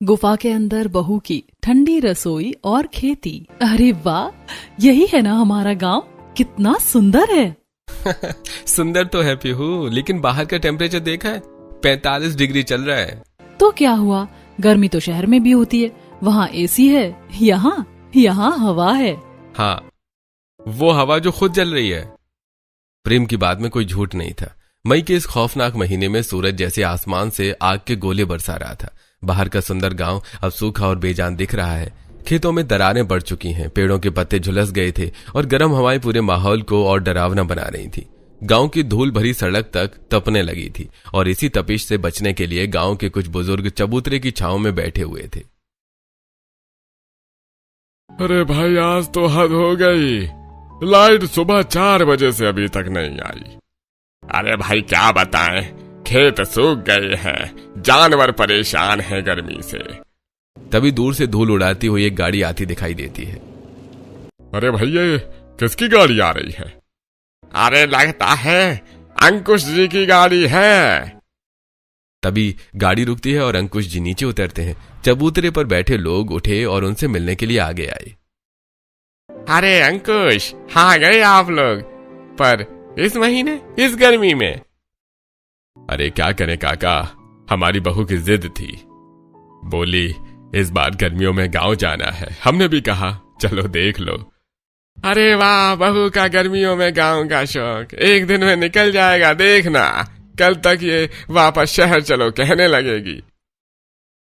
गुफा के अंदर बहू की ठंडी रसोई और खेती। अरे वाह, यही है ना हमारा गांव, कितना सुंदर है। सुंदर तो है पीहू, लेकिन बाहर का टेम्परेचर देखा है, 45 डिग्री चल रहा है। तो क्या हुआ, गर्मी तो शहर में भी होती है, वहाँ एसी है, यहाँ हवा है। हाँ, वो हवा जो खुद जल रही है। प्रेम की बात में कोई झूठ नहीं था। मई के इस खौफनाक महीने में सूरज जैसे आसमान से आग के गोले बरसा रहा था। बाहर का सुंदर गांव अब सूखा और बेजान दिख रहा है। खेतों में दरारें बढ़ चुकी हैं, पेड़ों के पत्ते झुलस गए थे और गर्म हवाएं पूरे माहौल को और डरावना बना रही थी। गांव की धूल भरी सड़क तक तपने लगी थी और इसी तपिश से बचने के लिए गांव के कुछ बुजुर्ग चबूतरे की छांव में बैठे हुए थे। अरे भाई, आज तो हद हो गई, लाइट सुबह 4 बजे से अभी तक नहीं आई। अरे भाई क्या बताएं, खेत सूख गए हैं, जानवर परेशान हैं गर्मी से। तभी दूर से धूल उड़ाती हुई एक गाड़ी आती दिखाई देती है। अरे भैया, किसकी गाड़ी आ रही है? अरे लगता है अंकुश जी की गाड़ी है। तभी गाड़ी रुकती है और अंकुश जी नीचे उतरते हैं। चबूतरे पर बैठे लोग उठे और उनसे मिलने के लिए आगे आए। अरे अंकुश, हाँ गए आप लोग, पर इस महीने, इस गर्मी में? अरे क्या करें काका, हमारी बहू की जिद थी, बोली इस बार गर्मियों में गांव जाना है। हमने भी कहा चलो देख लो। अरे वाह, बहू का गर्मियों में गांव का शौक एक दिन में निकल जाएगा, देखना कल तक ये वापस शहर चलो कहने लगेगी।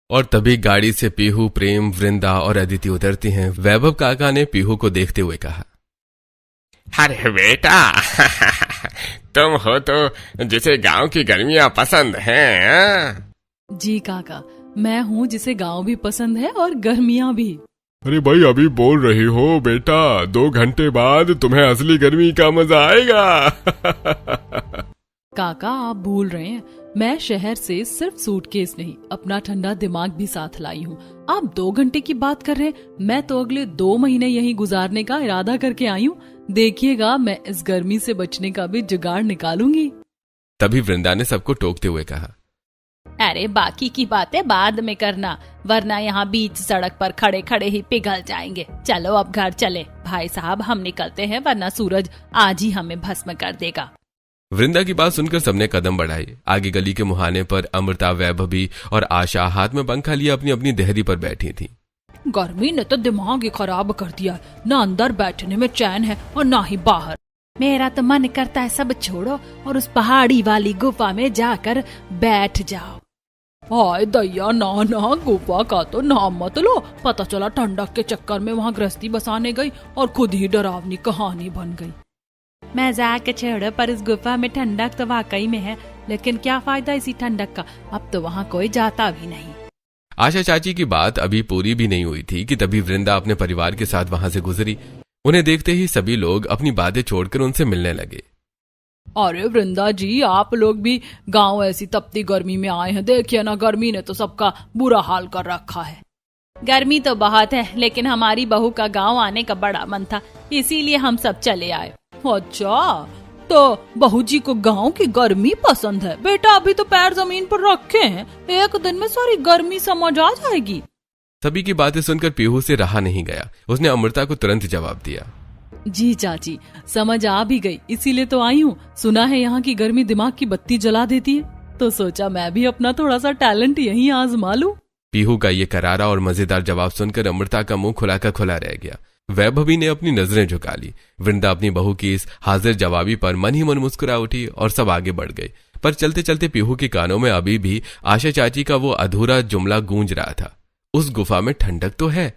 और तभी गाड़ी से पीहू, प्रेम, वृंदा और अदिति उतरती हैं। वैभव काका ने पीहू को देखते हुए कहा, अरे बेटा, तुम हो तो जिसे गांव की गर्मियां पसंद हैं। जी काका, मैं हूँ जिसे गांव भी पसंद है और गर्मियां भी। अरे भाई, अभी बोल रही हो बेटा, 2 घंटे बाद तुम्हें असली गर्मी का मजा आएगा। काका आप भूल रहे हैं, मैं शहर से सिर्फ सूटकेस नहीं, अपना ठंडा दिमाग भी साथ लाई हूँ। आप 2 घंटे की बात कर रहे हैं, मैं तो अगले 2 महीने यहीं गुजारने का इरादा करके आई हूँ। देखिएगा, मैं इस गर्मी से बचने का भी जुगाड़ निकालूंगी। तभी वृंदा ने सबको टोकते हुए कहा, अरे बाकी की बातें बाद में करना, वरना यहाँ बीच सड़क पर खड़े खड़े ही पिघल जाएंगे। चलो अब घर चले भाई साहब, हम निकलते हैं, वरना सूरज आज ही हमें भस्म कर देगा। वृंदा की बात सुनकर सबने कदम बढ़ाए। आगे गली के मुहाने पर अमृता, वैभवी और आशा हाथ में पंखा लिए अपनी अपनी देहरी पर बैठी थी। गर्मी ने तो दिमाग ही खराब कर दिया, ना अंदर बैठने में चैन है और ना ही बाहर। मेरा तो मन करता है सब छोड़ो और उस पहाड़ी वाली गुफा में जाकर बैठ जाओ। हाय दैया, ना गुफा का तो नाम मत लो, पता चला ठंडक के चक्कर में वहाँ गृहस्थी बसाने गई और खुद ही डरावनी कहानी बन गई। मजाक छोड़ो, पर इस गुफा में ठंडक तो वाकई में है, लेकिन क्या फायदा इसी ठंडक का, अब तो वहाँ कोई जाता भी नहीं। आशा चाची की बात अभी पूरी भी नहीं हुई थी कि तभी वृंदा अपने परिवार के साथ वहां से गुजरी। उन्हें देखते ही सभी लोग अपनी बातें छोड़कर उनसे मिलने लगे। अरे वृंदा जी, आप लोग भी गांव ऐसी तपती गर्मी में आए हैं, देखिए ना, गर्मी ने तो सबका बुरा हाल कर रखा है। गर्मी तो बहुत है, लेकिन हमारी बहू का गांव आने का बड़ा मन था, इसीलिए हम सब चले आए। अच्छा, तो बहू जी को गांव की गर्मी पसंद है। बेटा अभी तो पैर जमीन पर रखे हैं, एक दिन में सारी गर्मी समझ आ जाएगी। सभी की बातें सुनकर पीहू से रहा नहीं गया, उसने अमृता को तुरंत जवाब दिया, जी चाची, समझ आ भी गई, इसीलिए तो आई हूँ। सुना है यहाँ की गर्मी दिमाग की बत्ती जला देती है, तो सोचा मैं भी अपना थोड़ा सा टैलेंट यहीं आजमा लूं। पीहू का ये करारा और मजेदार जवाब सुनकर अमृता का मुंह खुला का खुला रह गया। वैभवी ने अपनी नजरें झुका ली। वृंदा अपनी बहू की इस हाजिर जवाबी पर मन ही मन मुस्कुरा उठी और सब आगे बढ़ गए। पर चलते चलते पीहू के कानों में अभी भी आशा चाची का वो अधूरा जुमला गूंज रहा था, उस गुफा में ठंडक तो है।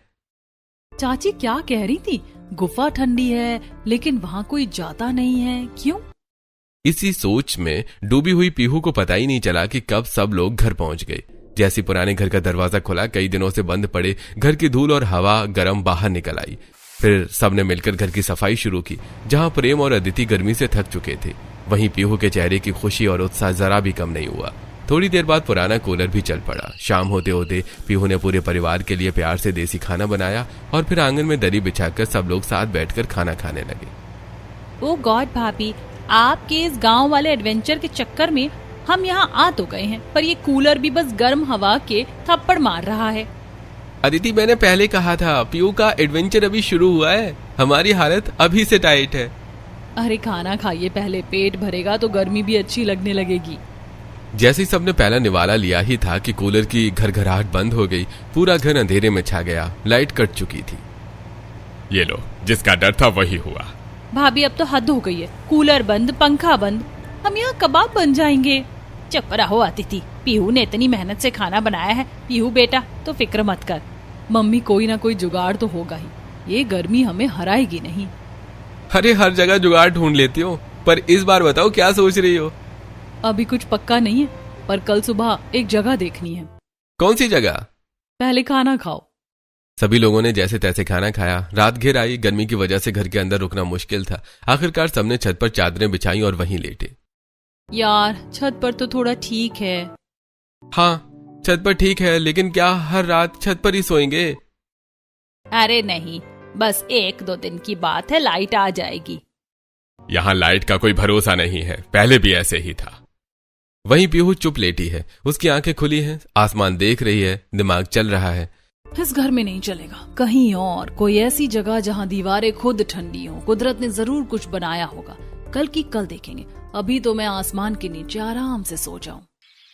चाची क्या कह रही थी? गुफा ठंडी है, लेकिन वहाँ कोई जाता नहीं है, क्यों? इसी सोच में डूबी हुई पीहू को पता ही नहीं चला कि कब सब लोग घर पहुंच गए। जैसे पुराने घर का दरवाजा खुला, कई दिनों से बंद पड़े घर की धूल और हवा गर्म बाहर निकल आई। फिर सबने मिलकर घर की सफाई शुरू की। जहां प्रेम और अदिति गर्मी से थक चुके थे, वहीं पीहू के चेहरे की खुशी और उत्साह जरा भी कम नहीं हुआ। थोड़ी देर बाद पुराना कूलर भी चल पड़ा। शाम होते होते पीहू ने पूरे परिवार के लिए प्यार से देसी खाना बनाया और फिर आंगन में दरी बिछाकर सब लोग साथ बैठकर खाना खाने लगे। ओ गॉड भाभी, आपके इस गांव वाले एडवेंचर के चक्कर में हम यहाँ आ तो गए हैं, पर ये कूलर भी बस गर्म हवा के थप्पड़ मार रहा है। अदिति, मैंने पहले कहा था पीहू का एडवेंचर अभी शुरू हुआ है, हमारी हालत अभी से टाइट है। अरे खाना खाइए पहले, पेट भरेगा तो गर्मी भी अच्छी लगने लगेगी। जैसे ही सबने पहला निवाला लिया ही था कि कूलर की घरघराहट बंद हो गई। पूरा घर अंधेरे में छा गया, लाइट कट चुकी थी। ये लो, जिसका डर था वही हुआ। भाभी अब तो हद हो गई है, कूलर बंद, पंखा बंद, हम यहाँ कबाब बन जाएंगे। चुप रहो अतिथि, पीहू ने इतनी मेहनत से खाना बनाया है। पीहू बेटा तो फिक्र मत कर। मम्मी कोई ना कोई जुगाड़ तो होगा ही, ये गर्मी हमें हराएगी नहीं। अरे हर जगह जुगाड़ ढूंढ लेती हो, पर इस बार बताओ क्या सोच रही हो? अभी कुछ पक्का नहीं है, पर कल सुबह एक जगह देखनी है। कौन सी जगह? पहले खाना खाओ। सभी लोगों ने जैसे तैसे खाना खाया। रात घिर आई, गर्मी की वजह से घर के अंदर रुकना मुश्किल था। आखिरकार सबने छत पर चादरें बिछाई और वहीं लेटे। यार छत पर तो थोड़ा ठीक है। हाँ छत पर ठीक है, लेकिन क्या हर रात छत पर ही सोएंगे? अरे नहीं, बस 1-2 दिन की बात है, लाइट आ जाएगी। यहाँ लाइट का कोई भरोसा नहीं है, पहले भी ऐसे ही था। वहीं पीहू चुप लेटी है, उसकी आंखें खुली हैं, आसमान देख रही है, दिमाग चल रहा है। इस घर में नहीं चलेगा, कहीं और कोई ऐसी जगह जहाँ दीवारें खुद ठंडी हो। कुदरत ने जरूर कुछ बनाया होगा, कल की कल देखेंगे। अभी तो मैं आसमान के नीचे आराम से सो जाऊं।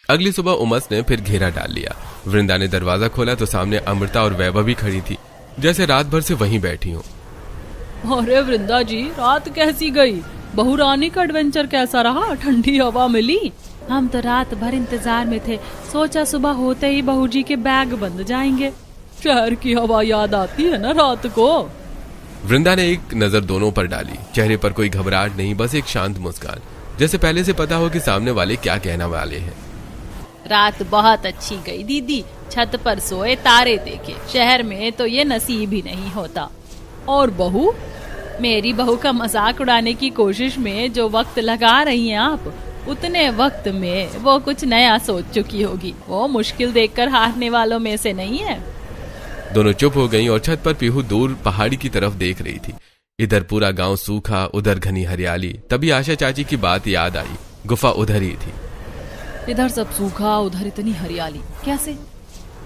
अगली सुबह उमस ने फिर घेरा डाल लिया। वृंदा ने दरवाजा खोला तो सामने अमृता और वैभव भी खड़ी थी, जैसे रात भर से वहीं बैठी हो। अरे वृंदा जी, रात कैसी गई? बहू रानी का एडवेंचर कैसा रहा? ठंडी हवा मिली? हम तो रात भर इंतजार में थे, सोचा सुबह होते ही बहू जी के बैग बंद जाएंगे। शहर की हवा याद आती है ना रात को। वृंदा ने एक नजर दोनों पर डाली। चेहरे पर कोई घबराहट नहीं, बस एक शांत मुस्कान, जैसे पहले से पता हो कि सामने वाले क्या कहने वाले हैं। रात बहुत अच्छी गई दीदी, छत पर सोए, तारे देखे। शहर में तो ये नसीब ही नहीं होता। और बहू? मेरी बहू का मजाक उड़ाने की कोशिश में जो वक्त लगा रही हैं आप, उतने वक्त में वो कुछ नया सोच चुकी होगी। वो मुश्किल देखकर हारने वालों में से नहीं है। दोनों चुप हो गईं और छत पर पीहू दूर पहाड़ी की तरफ देख रही थी। इधर पूरा गांव सूखा, उधर घनी हरियाली। तभी आशा चाची की बात याद आई, गुफा उधर ही थी। इधर सब सूखा, उधर इतनी हरियाली, कैसे?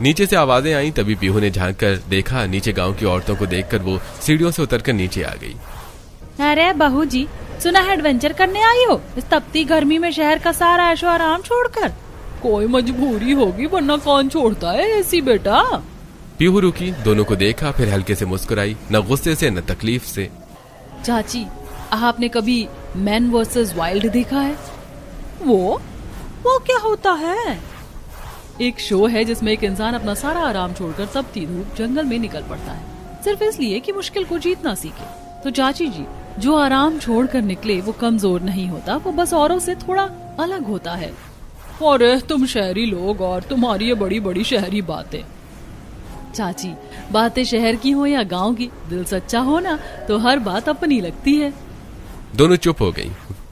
नीचे से आवाजें आई, तभी पीहू ने झांक कर देखा। नीचे गांव की औरतों को देखकर वो सीढ़ियों से उतरकर नीचे आ गई। अरे बहू जी, सुना है एडवेंचर करने आई हो इस तपती गर्मी में, शहर का सारा ऐशो आराम छोड़कर? कोई मजबूरी होगी, वरना कौन छोड़ता है ऐसी बेटा। पीहू रुकी, दोनों को देखा, फिर हल्के से मुस्कुराई, न गुस्से से न तकलीफ से। चाची, आपने कभी मैन वर्सेस वाइल्ड देखा है? वो क्या होता है? एक शो है जिसमें एक इंसान अपना सारा आराम छोड़कर तपती धूप जंगल में निकल पड़ता है, सिर्फ इसलिए कि मुश्किल को जीतना सीखे। तो चाची जी, जो आराम छोड़कर निकले वो कमजोर नहीं होता, वो बस औरों से थोड़ा अलग होता है। अरे तुम शहरी लोग और तुम्हारी ये बड़ी बड़ी शहरी बातें। चाची, बातें शहर की हो या गांव की, दिल सच्चा हो ना तो हर बात अपनी लगती है। दोनों चुप हो गई।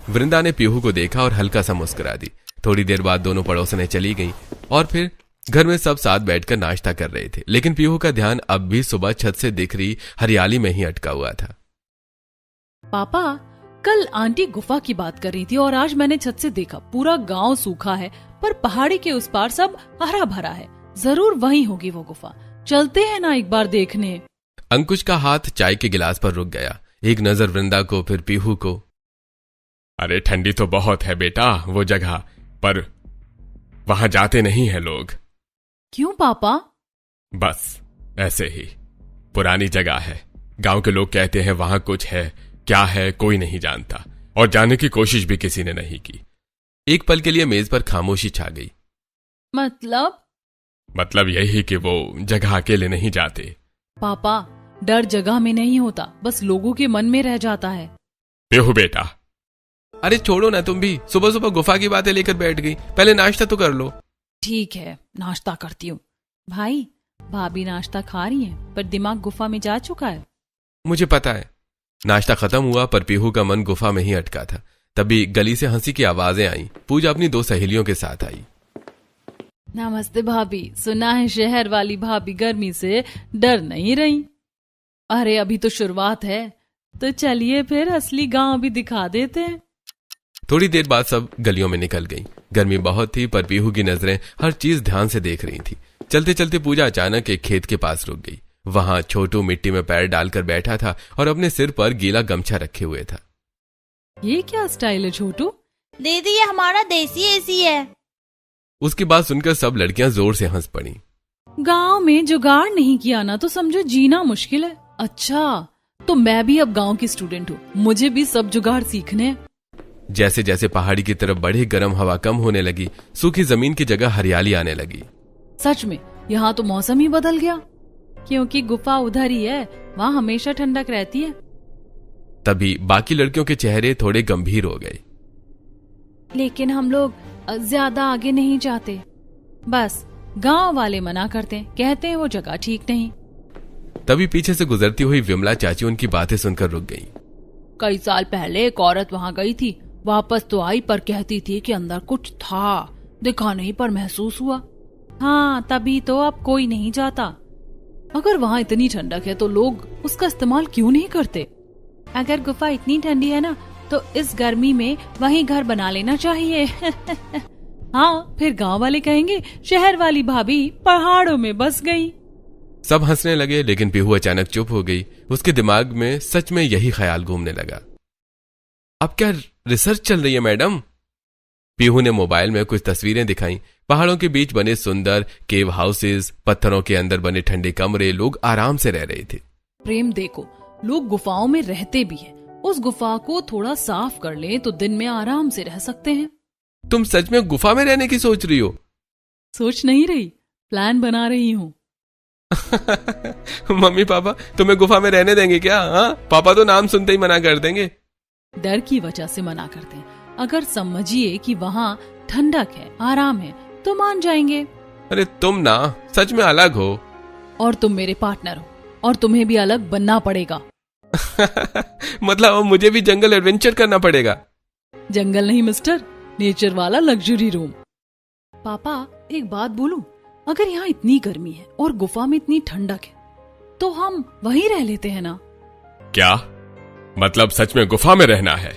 वृंदा ने पीहू को देखा और हल्का सा मुस्कुरा दी। थोड़ी देर बाद दोनों पड़ोसनें चली गईं और फिर घर में सब साथ बैठकर नाश्ता कर रहे थे। लेकिन पीहू का ध्यान अब भी सुबह छत से दिख रही हरियाली में ही अटका हुआ था। पापा, कल आंटी गुफा की बात कर रही थी और आज मैंने छत से देखा, पूरा गांव सूखा है, पर पहाड़ी के उस पार सब हरा भरा है। जरूर वहीं होगी वो गुफा, चलते हैं ना एक बार देखने। अंकुश का हाथ चाय के गिलास पर रुक गया, एक नजर वृंदा को, फिर पीहू को। अरे ठंडी तो बहुत है बेटा वो जगह, पर वहां जाते नहीं है लोग। क्यों पापा? बस ऐसे ही, पुरानी जगह है। गांव के लोग कहते हैं वहां कुछ है, क्या है कोई नहीं जानता, और जाने की कोशिश भी किसी ने नहीं की। एक पल के लिए मेज पर खामोशी छा गई। मतलब यही कि वो जगह अकेले नहीं जाते। पापा, डर जगह में नहीं होता, बस लोगों के मन में रह जाता है। पीहू बेटा। अरे छोड़ो ना, तुम भी सुबह सुबह गुफा की बातें लेकर बैठ गई। पहले नाश्ता तो कर लो। ठीक है, नाश्ता करती हूँ। भाई, भाभी नाश्ता खा रही है, पर दिमाग गुफा में जा चुका है। मुझे पता है। नाश्ता खत्म हुआ पर पीहू का मन गुफा में ही अटका था। तभी गली से हंसी की आवाजें आई। पूजा अपनी 2 सहेलियों के साथ आई। नमस्ते भाभी, सुना है शहर वाली भाभी गर्मी से डर नहीं रही। अरे अभी तो शुरुआत है, तो चलिए फिर असली गांव भी दिखा देते हैं। थोड़ी देर बाद सब गलियों में निकल गईं। गर्मी बहुत थी पर पीहू की नजरें हर चीज ध्यान से देख रही थी। चलते चलते पूजा अचानक एक खेत के पास रुक गई। वहां छोटू मिट्टी में पैर डालकर बैठा था और अपने सिर पर गीला गमछा रखे हुए था। ये क्या स्टाइल है छोटू? दीदी ये हमारा देसी एसी है। उसकी बात सुनकर सब लड़कियां जोर से हंस पड़ी। गांव में जुगाड़ नहीं किया ना तो समझो जीना मुश्किल है। अच्छा, तो मैं भी अब गांव की स्टूडेंट हूँ, मुझे भी सब जुगाड़ सीखने हैं। जैसे जैसे पहाड़ी की तरफ बढ़े गर्म हवा कम होने लगी, सूखी जमीन की जगह हरियाली आने लगी। सच में यहाँ तो मौसम ही बदल गया, क्योंकि गुफा उधर ही है, वहाँ हमेशा ठंडक रहती है। तभी बाकी लड़कियों के चेहरे थोड़े गंभीर हो गए। लेकिन हम लोग ज्यादा आगे नहीं जाते, बस गांव वाले मना करते हैं, कहते हैं वो जगह ठीक नहीं। तभी पीछे से गुजरती हुई विमला चाची उनकी बातें सुनकर रुक गईं। कई साल पहले एक औरत वहाँ गई थी, वापस तो आई पर कहती थी कि अंदर कुछ था, दिखा नहीं पर महसूस हुआ। हाँ, तभी तो अब कोई नहीं जाता। अगर वहाँ इतनी ठंडक है तो लोग उसका इस्तेमाल क्यों नहीं करते? अगर गुफा इतनी ठंडी है ना तो इस गर्मी में वहीं घर बना लेना चाहिए। हाँ, फिर गांव वाले कहेंगे शहर वाली भाभी पहाड़ों में बस गई। सब हंसने लगे, लेकिन पीहू अचानक चुप हो गई। उसके दिमाग में सच में यही ख्याल घूमने लगा। अब क्या रिसर्च चल रही है मैडम? पीहू ने मोबाइल में कुछ तस्वीरें दिखाई। पहाड़ों के बीच बने सुंदर केव हाउसेस, पत्थरों के अंदर बने ठंडे कमरे, लोग आराम से रह रहे थे। प्रेम देखो, लोग गुफाओं में रहते भी हैं। उस गुफा को थोड़ा साफ कर ले तो दिन में आराम से रह सकते हैं। तुम सच में गुफा में रहने की सोच रही हो? सोच नहीं रही, प्लान बना रही हूँ। मम्मी पापा तुम्हें गुफा में रहने देंगे क्या? हाँ, पापा तो नाम सुनते ही मना कर देंगे। डर की वजह से मना करते हैं। अगर समझिए कि वहाँ ठंडक है, आराम है, तो मान जाएंगे। अरे तुम ना सच में अलग हो। और तुम मेरे पार्टनर हो, और तुम्हें भी अलग बनना पड़ेगा। मतलब अब मुझे भी जंगल एडवेंचर करना पड़ेगा? जंगल नहीं मिस्टर, नेचर वाला लग्जरी रूम। पापा एक बात बोलूं, अगर यहाँ इतनी गर्मी है और गुफा में इतनी ठंडक है तो हम वहीं रह लेते हैं ना? क्या मतलब सच में गुफा में रहना है?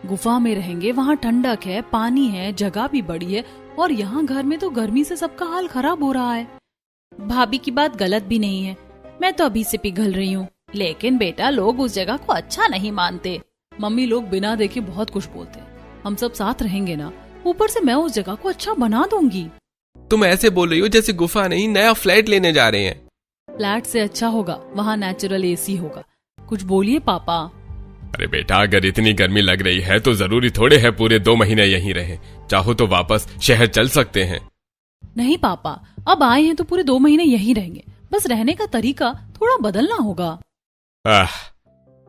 गुफा में रहेंगे, वहाँ ठंडक है, पानी है, जगह भी बड़ी है, और यहाँ घर में तो गर्मी से सबका हाल खराब हो रहा है। भाभी की बात गलत भी नहीं है, मैं तो अभी से पिघल रही हूँ। लेकिन बेटा, लोग उस जगह को अच्छा नहीं मानते। मम्मी, लोग बिना देखे बहुत कुछ बोलते हैं। हम सब साथ रहेंगे ना, ऊपर से मैं उस जगह को अच्छा बना दूंगी। तुम ऐसे बोल रही हो जैसे गुफा नहीं नया फ्लैट लेने जा रहे हैं। फ्लैट से अच्छा होगा, वहाँ नेचुरल एसी होगा। कुछ बोलिए पापा। अरे बेटा, अगर इतनी गर्मी लग रही है तो जरूरी थोड़े है पूरे 2 महीने यहीं रहे। चाहो तो वापस शहर चल सकते हैं। नहीं पापा, अब आए हैं तो पूरे 2 महीने यहीं रहेंगे, बस रहने का तरीका थोड़ा बदलना होगा।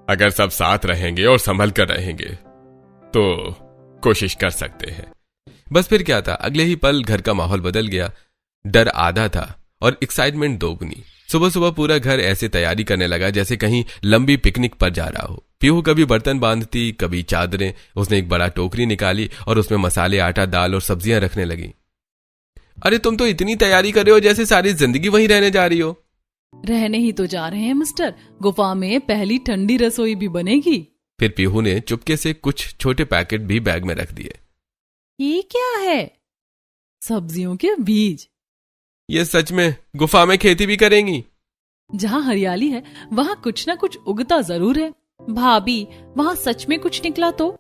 अगर सब साथ रहेंगे और संभल कर रहेंगे तो कोशिश कर सकते हैं। बस फिर क्या था, अगले ही पल घर का माहौल बदल गया। डर आधा था और एक्साइटमेंट दोगुनी। सुबह सुबह पूरा घर ऐसे तैयारी करने लगा जैसे कहीं लंबी पिकनिक पर जा रहा हो। पीहू कभी बर्तन बांधती, कभी चादरें। उसने एक बड़ा टोकरी निकाली और उसमें मसाले, आटा, दाल और सब्जियां रखने लगी। अरे तुम तो इतनी तैयारी कर रहे हो जैसे सारी जिंदगी वहीं रहने जा रही हो। रहने ही तो जा रहे हैं मिस्टर, गुफा में पहली ठंडी रसोई भी बनेगी। फिर पीहू ने चुपके से कुछ छोटे पैकेट भी बैग में रख दिए। ये क्या है? सब्जियों के बीज। ये सच में गुफा में खेती भी करेंगी? जहाँ हरियाली है वहाँ कुछ ना कुछ उगता जरूर है। भाभी, वहाँ सच में कुछ निकला तो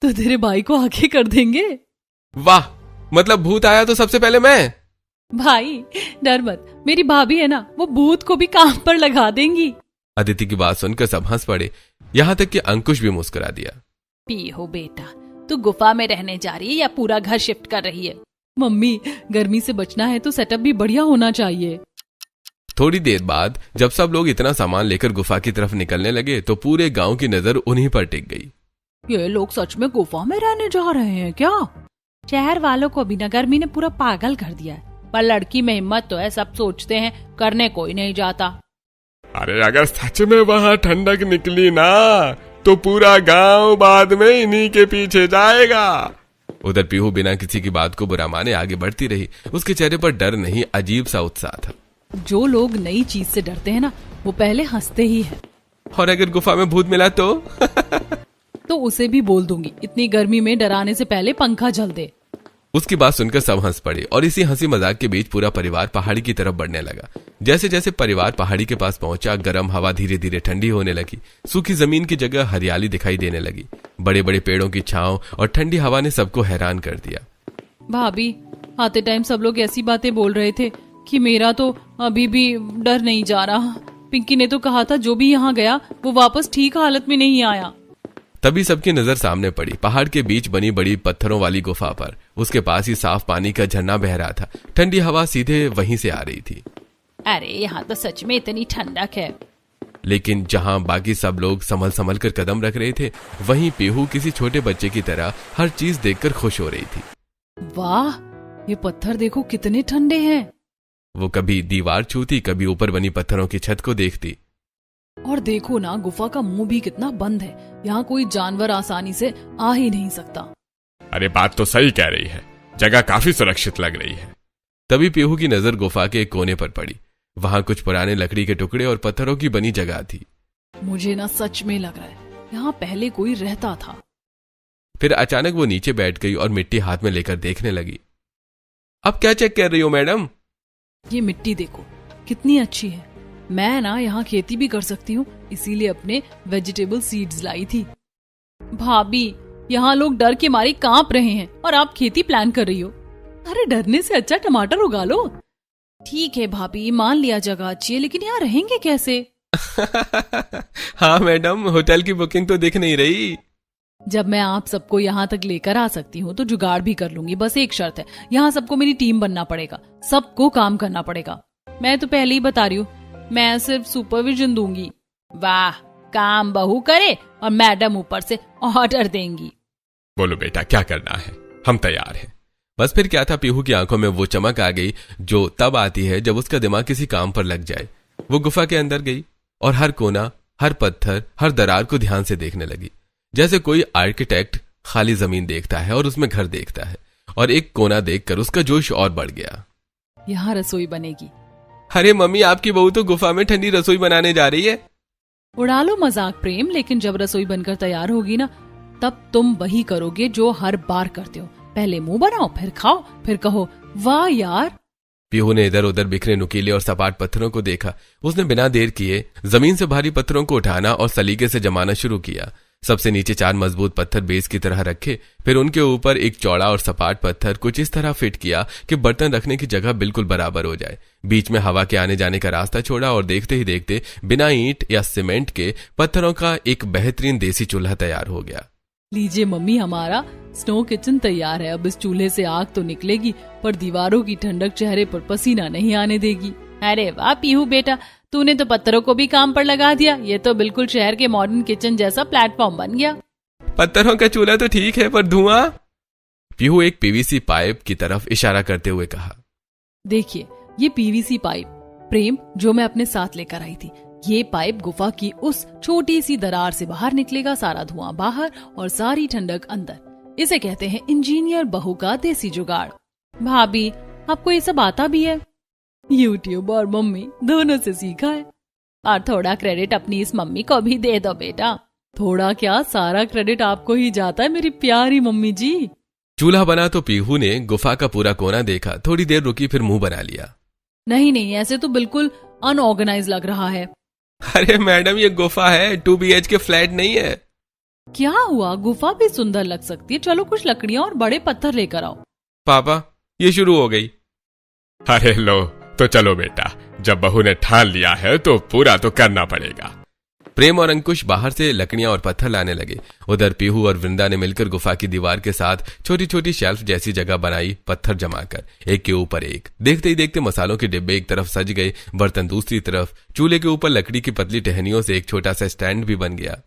तेरे भाई को आगे कर देंगे। वाह, मतलब भूत आया तो सबसे पहले मैं? भाई डर मत, मेरी भाभी है ना, वो भूत को भी काम पर लगा देंगी। अदिति की बात सुनकर सब हंस पड़े, यहाँ तक कि अंकुश भी मुस्कुरा दिया। पीहू बेटा, तू गुफा में रहने जा रही है या पूरा घर शिफ्ट कर रही है? मम्मी, गर्मी से बचना है तो सेटअप भी बढ़िया होना चाहिए। थोड़ी देर बाद जब सब लोग इतना सामान लेकर गुफा की तरफ निकलने लगे तो पूरे गांव की नजर उन्हीं पर टिक गई। ये लोग सच में गुफा में रहने जा रहे हैं क्या? शहर वालों को भी ना गर्मी ने पूरा पागल कर दिया है, पर लड़की में हिम्मत तो है, सब सोचते हैं, करने कोई नहीं जाता। अरे अगर सच में वहाँ ठंडक निकली ना तो पूरा गांव बाद में इन्हीं के पीछे जाएगा। उधर पीहू बिना किसी की बात को बुरा माने आगे बढ़ती रही। उसके चेहरे पर डर नहीं, अजीब सा उत्साह था। जो लोग नई चीज से डरते हैं ना, वो पहले हंसते ही हैं। और अगर गुफा में भूत मिला तो तो उसे भी बोल दूंगी इतनी गर्मी में डराने से पहले पंखा जल दे। उसकी बात सुनकर सब हंस पड़े और इसी हंसी मजाक के बीच पूरा परिवार पहाड़ी की तरफ बढ़ने लगा। जैसे जैसे परिवार पहाड़ी के पास पहुंचा, गर्म हवा धीरे धीरे ठंडी होने लगी। सूखी जमीन की जगह हरियाली दिखाई देने लगी। बड़े बड़े पेड़ों की छांव और ठंडी हवा ने सबको हैरान कर दिया। भाभी, आते टाइम सब लोग ऐसी बातें बोल रहे थे कि मेरा तो अभी भी डर नहीं जा रहा। पिंकी ने तो कहा था जो भी यहाँ गया वो वापस ठीक हालत में नहीं आया। तभी सबकी नजर सामने पड़ी, पहाड़ के बीच बनी बड़ी पत्थरों वाली गुफा पर। उसके पास ही साफ पानी का झरना बह रहा था। ठंडी हवा सीधे वहीं से आ रही थी। अरे यहाँ तो सच में इतनी ठंडक है। लेकिन जहां बाकी सब लोग संभल संभल कर कदम रख रहे थे, वहीं पीहू किसी छोटे बच्चे की तरह हर चीज देखकर खुश हो रही थी। वाह, ये पत्थर देखो कितने ठंडे हैं। वो कभी दीवार छूती, कभी ऊपर बनी पत्थरों की छत को देखती। और देखो ना, गुफा का मुंह भी कितना बंद है। यहाँ कोई जानवर आसानी से आ ही नहीं सकता। अरे बात तो सही कह रही है, जगह काफी सुरक्षित लग रही है। तभी पीहू की नजर गुफा के एक कोने पर पड़ी। वहां कुछ पुराने लकड़ी के टुकड़े और पत्थरों की बनी जगह थी। मुझे ना सच में लग रहा है यहाँ पहले कोई रहता था। फिर अचानक वो नीचे बैठ गई और मिट्टी हाथ में लेकर देखने लगी। अब क्या चेक कर रही हो मैडम? ये मिट्टी देखो कितनी अच्छी है। मैं ना यहाँ खेती भी कर सकती हूँ, इसीलिए अपने वेजिटेबल सीड्स लाई थी। भाभी, यहाँ लोग डर के मारे कांप रहे हैं और आप खेती प्लान कर रही हो। अरे डरने से अच्छा टमाटर उगा लो। ठीक है भाभी, मान लिया जगह अच्छी है, लेकिन यहाँ रहेंगे कैसे? हाँ मैडम, होटल की बुकिंग तो दिख नहीं रही। जब मैं आप सबको यहाँ तक लेकर आ सकती हूँ तो जुगाड़ भी कर लूंगी। बस एक शर्त है, यहाँ सबको मेरी टीम बनना पड़ेगा, सबको काम करना पड़ेगा। मैं तो पहले ही बता रही हूँ, मैं सिर्फ सुपरविजन दूंगी। वाह, काम बहू करे और मैडम ऊपर से ऑर्डर देंगी। बोलो बेटा, क्या करना है, हम तैयार हैं। बस फिर क्या था, पीहू की आंखों में वो चमक आ गई जो तब आती है जब उसका दिमाग किसी काम पर लग जाए। वो गुफा के अंदर गई और हर कोना, हर पत्थर, हर दरार को ध्यान से देखने लगी, जैसे कोई आर्किटेक्ट खाली जमीन देखता है और उसमें घर देखता है। और एक कोना देखकर उसका जोश और बढ़ गया। यहाँ रसोई बनेगी। अरे मम्मी, आपकी बहू तो गुफा में ठंडी रसोई बनाने जा रही है। उड़ा लो मजाक प्रेम, लेकिन जब रसोई बनकर तैयार होगी ना, तब तुम वही करोगे जो हर बार करते हो। पहले मुंह बनाओ, फिर खाओ, फिर कहो वाह यार। पीहू ने इधर उधर बिखरे नुकीले और सपाट पत्थरों को देखा। उसने बिना देर किए जमीन से भारी पत्थरों को उठाना और सलीके से जमाना शुरू किया। सबसे नीचे 4 मजबूत पत्थर बेस की तरह रखे, फिर उनके ऊपर एक चौड़ा और सपाट पत्थर कुछ इस तरह फिट किया कि बर्तन रखने की जगह बिल्कुल बराबर हो जाए। बीच में हवा के आने जाने का रास्ता छोड़ा और देखते ही देखते बिना ईंट या सीमेंट के पत्थरों का एक बेहतरीन देसी चूल्हा तैयार हो गया। लीजिए मम्मी, हमारा स्नो किचन तैयार है। अब इस चूल्हे से आग तो निकलेगी, पर दीवारों की ठंडक चेहरे पर पसीना नहीं आने देगी। अरे वाह पीहू बेटा, तूने तो पत्थरों को भी काम पर लगा दिया। ये तो बिल्कुल शहर के मॉडर्न किचन जैसा प्लेटफॉर्म बन गया। पत्थरों का चूल्हा तो ठीक है, पर धुआं? पीहू एक पीवीसी पाइप की तरफ इशारा करते हुए कहा। देखिए, ये पीवीसी पाइप प्रेम जो मैं अपने साथ लेकर आई थी। ये पाइप गुफा की उस छोटी सी दरार से बाहर निकलेगा, सारा धुआं बाहर और सारी ठंडक अंदर। इसे कहते हैं इंजीनियर बहू का देसी जुगाड़। भाभी, आपको ये सब आता भी है? यूट्यूब और मम्मी दोनों से सीखा है। और थोड़ा क्रेडिट अपनी इस मम्मी को भी दे दो बेटा। थोड़ा क्या, सारा क्रेडिट आपको ही जाता है मेरी प्यारी मम्मी जी। चूल्हा बना तो पीहू ने गुफा का पूरा कोना देखा, थोड़ी देर रुकी, फिर मुंह बना लिया। नहीं नहीं, ऐसे तो बिल्कुल अनऑर्गेनाइज लग रहा है। अरे मैडम, ये गुफा है, 2 BHK फ्लैट नहीं है। क्या हुआ, गुफा भी सुंदर लग सकती है। चलो कुछ लकड़ियां और बड़े पत्थर लेकर आओ। पापा, ये शुरू हो गई। अरे लो, तो चलो बेटा, जब बहू ने ठान लिया है तो पूरा तो करना पड़ेगा। प्रेम और अंकुश बाहर से लकड़ियां और पत्थर लाने लगे। उधर पीहू और वृंदा ने मिलकर गुफा की दीवार के साथ छोटी छोटी शेल्फ जैसी जगह बनाई, पत्थर जमाकर एक के ऊपर एक। देखते ही देखते मसालों के डिब्बे एक तरफ सज गए, बर्तन दूसरी तरफ। चूल्हे के ऊपर लकड़ी की पतली टहनियों से एक छोटा सा स्टैंड भी बन गया।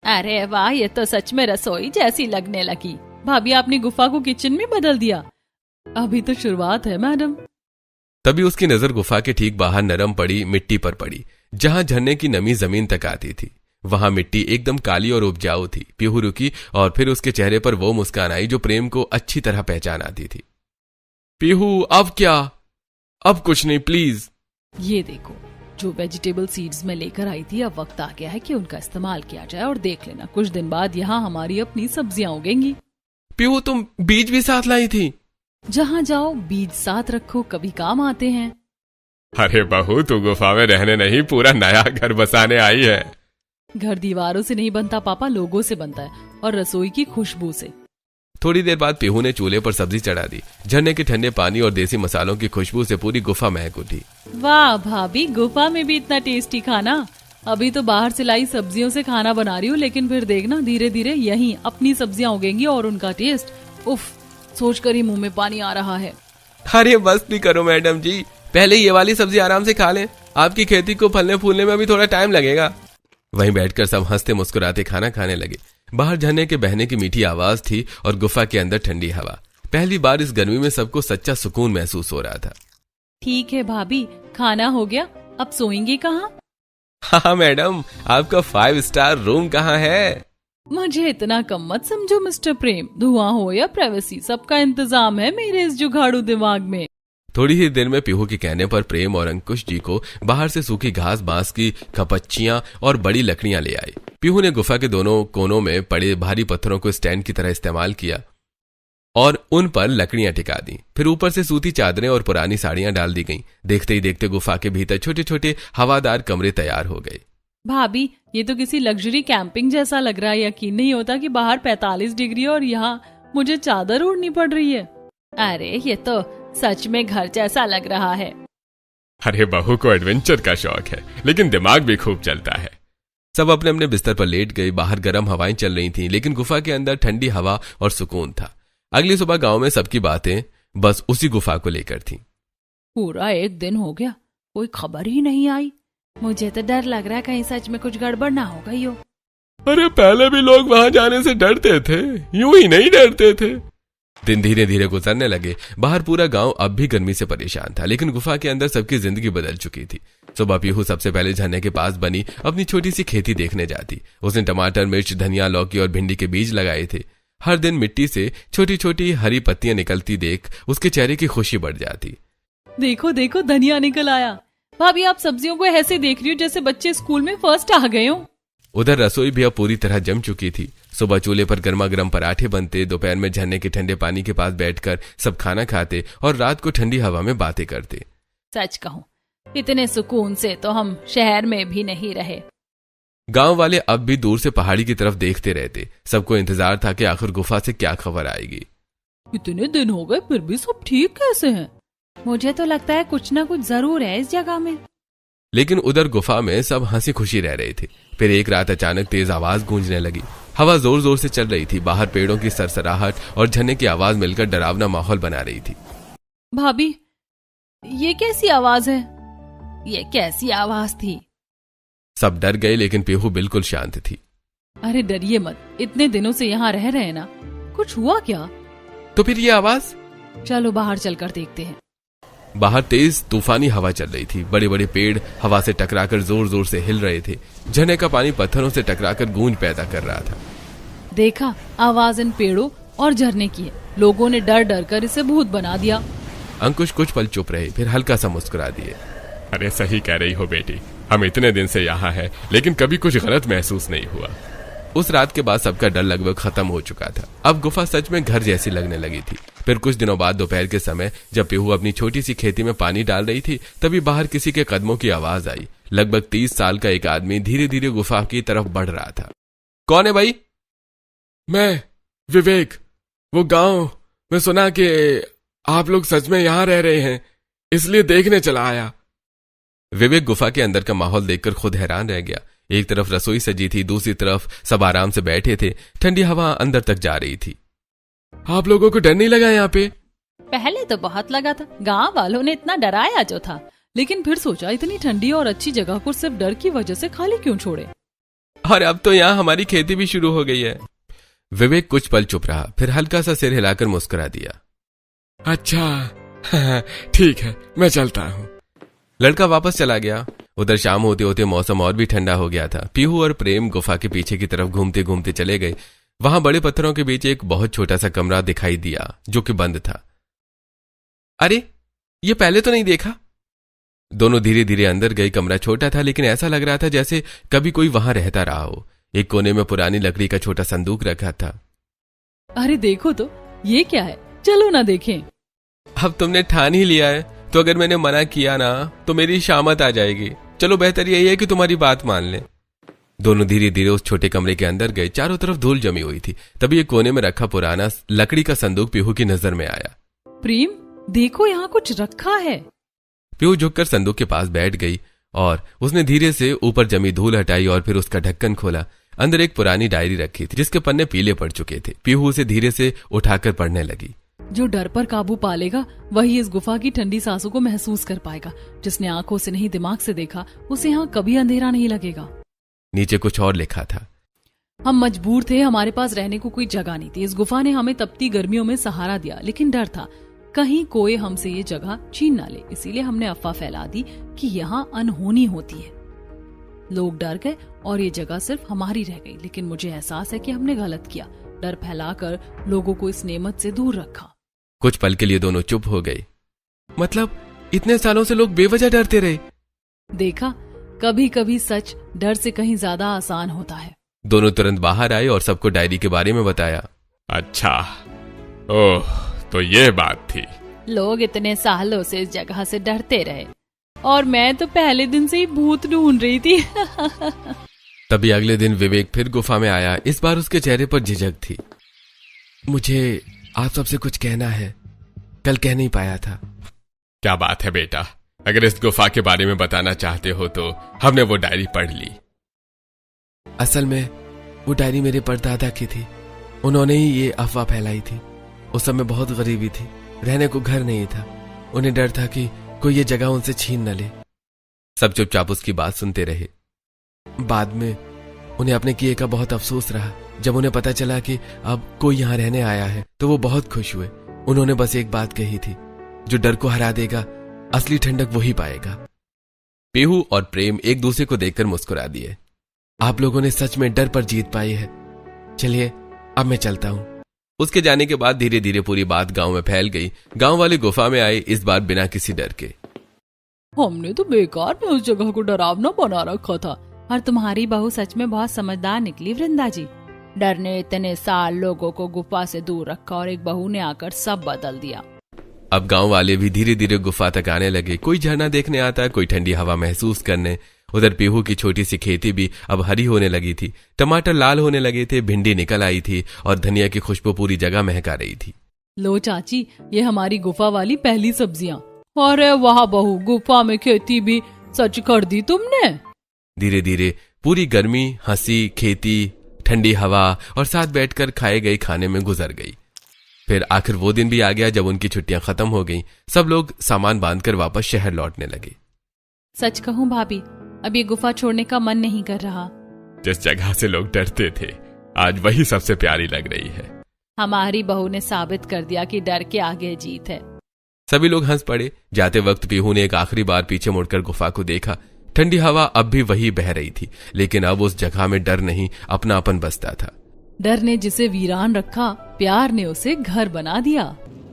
अरे वाह, ये तो सच में रसोई जैसी लगने लगी। भाभी, आपने गुफा को किचन में बदल दिया। अभी तो शुरुआत है मैडम। तभी उसकी नजर गुफा के ठीक बाहर नरम पड़ी मिट्टी पर पड़ी, जहां झरने की नमी जमीन तक आती थी। वहां मिट्टी एकदम काली और उपजाऊ थी। पीहू रुकी और फिर उसके चेहरे पर वो मुस्कान आई जो प्रेम को अच्छी तरह पहचान आती थी। पीहू, अब क्या? अब कुछ नहीं, प्लीज। ये देखो, जो वेजिटेबल सीड्स में लेकर आई थी, अब वक्त आ गया है कि उनका इस्तेमाल किया जाए। और देख लेना, कुछ दिन बाद यहाँ हमारी अपनी सब्जियां उगेंगी। पीहू, तुम बीज भी साथ लाई थी? जहाँ जाओ बीज साथ रखो, कभी काम आते हैं। अरे बहू, तू गुफा में रहने नहीं, पूरा नया घर बसाने आई है। घर दीवारों से नहीं बनता पापा, लोगों से बनता है, और रसोई की खुशबू से। थोड़ी देर बाद पीहू ने चूल्हे पर सब्जी चढ़ा दी। झरने के ठंडे पानी और देसी मसालों की खुशबू से पूरी गुफा महक उठी। वाह भाभी, गुफा में भी इतना टेस्टी खाना। अभी तो बाहर से लाई सब्जियों से खाना बना रही हूँ, लेकिन फिर देखना धीरे धीरे यहीं अपनी सब्जियां उगेंगी और उनका टेस्ट, उफ, सोचकर ही मुंह में पानी आ रहा है। अरे बस भी करो मैडम जी, पहले ये वाली सब्जी आराम से खा लें। आपकी खेती को फलने फूलने में अभी थोड़ा टाइम लगेगा। वहीं बैठकर सब हंसते मुस्कुराते खाना खाने लगे। बाहर झरने के बहने की मीठी आवाज थी और गुफा के अंदर ठंडी हवा। पहली बार इस गर्मी में सबको सच्चा सुकून महसूस हो रहा था। ठीक है भाभी, खाना हो गया, अब सोएंगे कहाँ? हाँ मैडम, आपका 5 स्टार रूम कहाँ है? मुझे इतना कम मत समझो मिस्टर प्रेम। धुआं हो या प्राइवेसी, सबका इंतजाम है मेरे इस जुगाड़ू दिमाग में। थोड़ी ही देर में पीहू के कहने पर प्रेम और अंकुश जी को बाहर से सूखी घास, बांस की खपच्चियां और बड़ी लकड़ियां ले आई। पीहू ने गुफा के दोनों कोनों में पड़े भारी पत्थरों को स्टैंड की तरह इस्तेमाल किया और उन पर लकड़ियां टिका दी। फिर ऊपर से सूती चादरें और पुरानी साड़ियां डाल दी गईं। देखते ही देखते गुफा के भीतर छोटे छोटे हवादार कमरे तैयार हो गए। भाभी, ये तो किसी लग्जरी कैंपिंग जैसा लग रहा है। यकीन नहीं होता कि बाहर 45 डिग्री और यहाँ मुझे चादर ओढ़नी पड़ रही है। अरे ये तो सच में घर जैसा लग रहा है। अरे बहू को एडवेंचर का शौक है, लेकिन दिमाग भी खूब चलता है। सब अपने अपने बिस्तर पर लेट गए। बाहर गर्म हवाएं चल रही थीं, लेकिन गुफा के अंदर ठंडी हवा और सुकून था। अगली सुबह गांव में सबकी बातें बस उसी गुफा को लेकर थीं। पूरा एक दिन हो गया, कोई खबर ही नहीं आई। मुझे तो डर लग रहा है कहीं सच में कुछ गड़बड़ ना हो गई हो। अरे पहले भी लोग वहां जाने से डरते थे, यूं ही नहीं डरते थे। दिन धीरे धीरे गुजरने लगे। बाहर पूरा गांव अब भी गर्मी से परेशान था, लेकिन गुफा के अंदर सबकी जिंदगी बदल चुकी थी। सुबह पीहू सबसे पहले झरने के पास बनी अपनी छोटी सी खेती देखने जाती। उसने टमाटर, मिर्च, धनिया, लौकी और भिंडी के बीज लगाए थे। हर दिन मिट्टी से छोटी छोटी हरी पत्तियां निकलती देख उसके चेहरे की खुशी बढ़ जाती। देखो देखो, धनिया निकल आया। भाभी, आप सब्जियों को ऐसे देख रही हो जैसे बच्चे स्कूल में फर्स्ट आ गए हो। उधर रसोई भी अब पूरी तरह जम चुकी थी। सुबह चूल्हे पर गर्मा गर्म पराठे बनते, दोपहर में झरने के ठंडे पानी के पास बैठकर सब खाना खाते और रात को ठंडी हवा में बातें करते। सच कहूं, इतने सुकून से तो हम शहर में भी नहीं रहे। गांव वाले अब भी दूर से पहाड़ी की तरफ देखते रहते। सबको इंतजार था कि आखिर गुफा से क्या खबर आएगी। इतने दिन हो गए फिर भी सब ठीक कैसे हैं? मुझे तो लगता है कुछ ना कुछ जरूर है इस जगह में। लेकिन उधर गुफा में सब हंसी खुशी रह रहे थे। फिर एक रात अचानक तेज आवाज गूंजने लगी। हवा जोर जोर से चल रही थी। बाहर पेड़ों की सरसराहट और झरने की आवाज मिलकर डरावना माहौल बना रही थी। भाभी, ये कैसी आवाज है? ये कैसी आवाज थी? सब डर गए, लेकिन पीहू बिल्कुल शांत थी। अरे डरिए मत, इतने दिनों से यहाँ रह रहे हैं ना, कुछ हुआ क्या? तो फिर ये आवाज? चलो बाहर चलकर देखते हैं। बाहर तेज तूफानी हवा चल रही थी। बड़े बड़े पेड़ हवा से टकराकर जोर जोर से हिल रहे थे। झरने का पानी पत्थरों से टकराकर गूंज पैदा कर रहा था। देखा, आवाज इन पेड़ों और झरने की है। लोगों ने डर डर कर इसे भूत बना दिया। अंकुश कुछ पल चुप रहे, फिर हल्का सा मुस्कुरा दिए। अरे सही कह रही हो बेटी, हम इतने दिन से यहाँ हैं, लेकिन कभी कुछ गलत महसूस नहीं हुआ। उस रात के बाद सबका डर लगभग खत्म हो चुका था। अब गुफा सच में घर जैसी लगने लगी थी। फिर कुछ दिनों बाद दोपहर के समय जब पीहू अपनी छोटी सी खेती में पानी डाल रही थी, तभी बाहर किसी के कदमों की आवाज आई। लगभग 30 साल का एक आदमी धीरे धीरे गुफा की तरफ बढ़ रहा था। कौन है भाई? मैं विवेक। वो गांव में सुना कि आप लोग सच में यहाँ रह रहे हैं, इसलिए देखने चला आया। विवेक गुफा के अंदर का माहौल देखकर खुद हैरान रह गया। एक तरफ रसोई सजी थी, दूसरी तरफ सब आराम से बैठे थे। ठंडी हवा अंदर तक जा रही थी। आप लोगों को डर नहीं लगा यहाँ पे? पहले तो बहुत लगा था, गांव वालों ने इतना डराया जो था, लेकिन फिर सोचा इतनी ठंडी और अच्छी जगह को सिर्फ डर की वजह से खाली क्यों छोड़े। और अब तो यहाँ हमारी खेती भी शुरू हो गई है। विवेक कुछ पल चुप रहा, फिर हल्का सा सिर हिलाकर मुस्कुरा दिया। अच्छा ठीक है, मैं चलता हूँ। लड़का वापस चला गया। उधर शाम होते होते मौसम और भी ठंडा हो गया था। पीहू और प्रेम गुफा के पीछे की तरफ घूमते घूमते चले गए। वहां बड़े पत्थरों के बीच एक बहुत छोटा सा कमरा दिखाई दिया जो कि बंद था। अरे ये पहले तो नहीं देखा। दोनों धीरे धीरे अंदर गए। कमरा छोटा था लेकिन ऐसा लग रहा था जैसे कभी कोई वहां रहता रहा हो। एक कोने में पुरानी लकड़ी का छोटा संदूक रखा था। अरे देखो तो, ये क्या है? चलो ना देखें। अब तुमने ठान ही लिया है तो अगर मैंने मना किया ना तो मेरी शामत आ जाएगी। चलो बेहतर यही है कि तुम्हारी बात मान लें। दोनों धीरे धीरे उस छोटे कमरे के अंदर गए। चारों तरफ धूल जमी हुई थी। तभी एक कोने में रखा पुराना लकड़ी का संदूक पीहू की नजर में आया। प्रेम, देखो यहाँ कुछ रखा है। पीहू झुककर संदूक के पास बैठ गई और उसने धीरे से ऊपर जमी धूल हटाई और फिर उसका ढक्कन खोला। अंदर एक पुरानी डायरी रखी थी जिसके पन्ने पीले पड़ चुके थे। पीहू उसे धीरे से उठाकर पढ़ने लगी। जो डर पर काबू पा लेगा वही इस गुफा की ठंडी सांसों को महसूस कर पाएगा। जिसने आंखों से नहीं दिमाग से देखा उसे यहाँ कभी अंधेरा नहीं लगेगा। नीचे कुछ और लिखा था। हम मजबूर थे, हमारे पास रहने को कोई जगह नहीं थी। इस गुफा ने हमें तपती गर्मियों में सहारा दिया, लेकिन डर था कहीं कोई हमसे ये जगह छीन ना ले। इसीलिए हमने अफवाह फैला दी कि यहाँ अनहोनी होती है। लोग डर गए और ये जगह सिर्फ हमारी रह गई। लेकिन मुझे एहसास है कि हमने गलत किया। डर फैलाकर लोगों को इस नेमत से दूर रखा। कुछ पल के लिए दोनों चुप हो गए। मतलब इतने सालों से लोग बेवजह डरते रहे। देखा, कभी कभी सच डर से कहीं ज्यादा आसान होता है। दोनों तुरंत बाहर आए और सबको डायरी के बारे में बताया। अच्छा, ओह, तो ये बात थी। लोग इतने सालों से इस जगह से डरते रहे और मैं तो पहले दिन से ही भूत ढूंढ रही थी। तभी अगले दिन विवेक फिर गुफा में आया। इस बार उसके चेहरे पर झिझक थी। मुझे आप सबसे कुछ कहना है, कल कह नहीं पाया था। क्या बात है बेटा, अगर इस गुफा के बारे में बताना चाहते हो तो हमने वो डायरी पढ़ ली। असल में वो डायरी मेरे परदादा की थी। उन्होंने ही ये अफवाह फैलाई थी। उस समय बहुत गरीबी थी, रहने को घर नहीं था। उन्हें डर था कि कोई ये जगह उनसे छीन न ले। सब चुपचाप उसकी बात सुनते रहे। बाद में उन्हें अपने किए का बहुत अफसोस रहा। जब उन्हें पता चला कि अब कोई यहाँ रहने आया है तो वो बहुत खुश हुए। उन्होंने बस एक बात कही थी, जो डर को हरा देगा असली ठंडक वही पाएगा। पीहू और प्रेम एक दूसरे को देखकर मुस्कुरा दिए। आप लोगों ने सच में डर पर जीत पाई है। चलिए अब मैं चलता हूँ। उसके जाने के बाद धीरे धीरे पूरी बात गांव में फैल गई। गांव वाले गुफा में आए, इस बार बिना किसी डर के। हमने तो बेकार में उस जगह को डरावना बना रखा था। और तुम्हारी बहू सच में बहुत समझदार निकली वृंदा जी। डर ने इतने साल लोगों को गुफा से दूर रखा और एक बहू ने आकर सब बदल दिया। अब गांव वाले भी धीरे धीरे गुफा तक आने लगे। कोई झरना देखने आता, कोई ठंडी हवा महसूस करने। उधर पीहू की छोटी सी खेती भी अब हरी होने लगी थी। टमाटर लाल होने लगे थे, भिंडी निकल आई थी और धनिया की खुशबू पूरी जगह महका रही थी। लो चाची, ये हमारी गुफा वाली पहली सब्जियां। अरे वाह बहू, गुफा में खेती भी सच कर दी तुमने। धीरे धीरे पूरी गर्मी, हंसी, खेती, ठंडी हवा और साथ बैठकर खाए गए खाने में गुजर गई। फिर आखिर वो दिन भी आ गया जब उनकी छुट्टियां खत्म हो गईं। सब लोग सामान बांधकर वापस शहर लौटने लगे। सच कहूँ भाभी, अब ये गुफा छोड़ने का मन नहीं कर रहा। जिस जगह से लोग डरते थे आज वही सबसे प्यारी लग रही है। हमारी बहू ने साबित कर दिया कि डर के आगे जीत है। सभी लोग हंस पड़े। जाते वक्त पीहू ने एक आखिरी बार पीछे मुड़कर गुफा को देखा। ठंडी हवा अब भी वही बह रही थी, लेकिन अब उस जगह में डर नहीं, अपनापन बसता था। डर ने जिसे वीरान रखा, प्यार ने उसे घर बना दिया।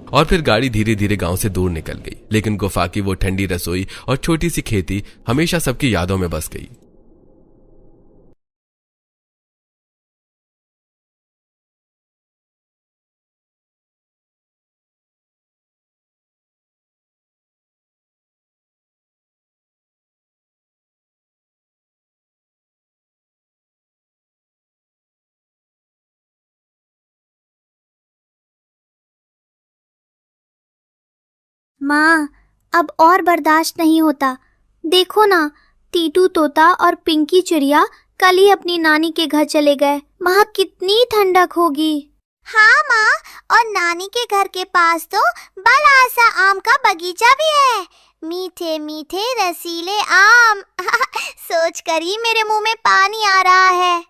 और फिर गाड़ी धीरे धीरे गांव से दूर निकल गई। लेकिन गुफा की वो ठंडी रसोई और छोटी सी खेती हमेशा सबकी यादों में बस गई। माँ, अब और बर्दाश्त नहीं होता। देखो ना, टीटू तोता और पिंकी चिड़िया कल ही अपनी नानी के घर चले गए। वहाँ कितनी ठंडक होगी। हाँ माँ, और नानी के घर के पास तो बड़ा सा आम का बगीचा भी है। मीठे मीठे रसीले आम। सोच कर ही मेरे मुंह में पानी आ रहा है।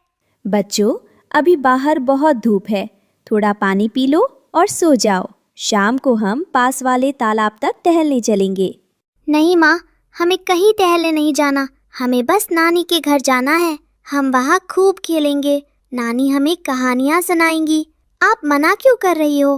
बच्चों, अभी बाहर बहुत धूप है, थोड़ा पानी पी लो और सो जाओ। शाम को हम पास वाले तालाब तक टहलने चलेंगे। नहीं माँ, हमें कहीं टहलने नहीं जाना। हमें बस नानी के घर जाना है। हम वहाँ खूब खेलेंगे। नानी हमें कहानियाँ सुनाएंगी। आप मना क्यों कर रही हो?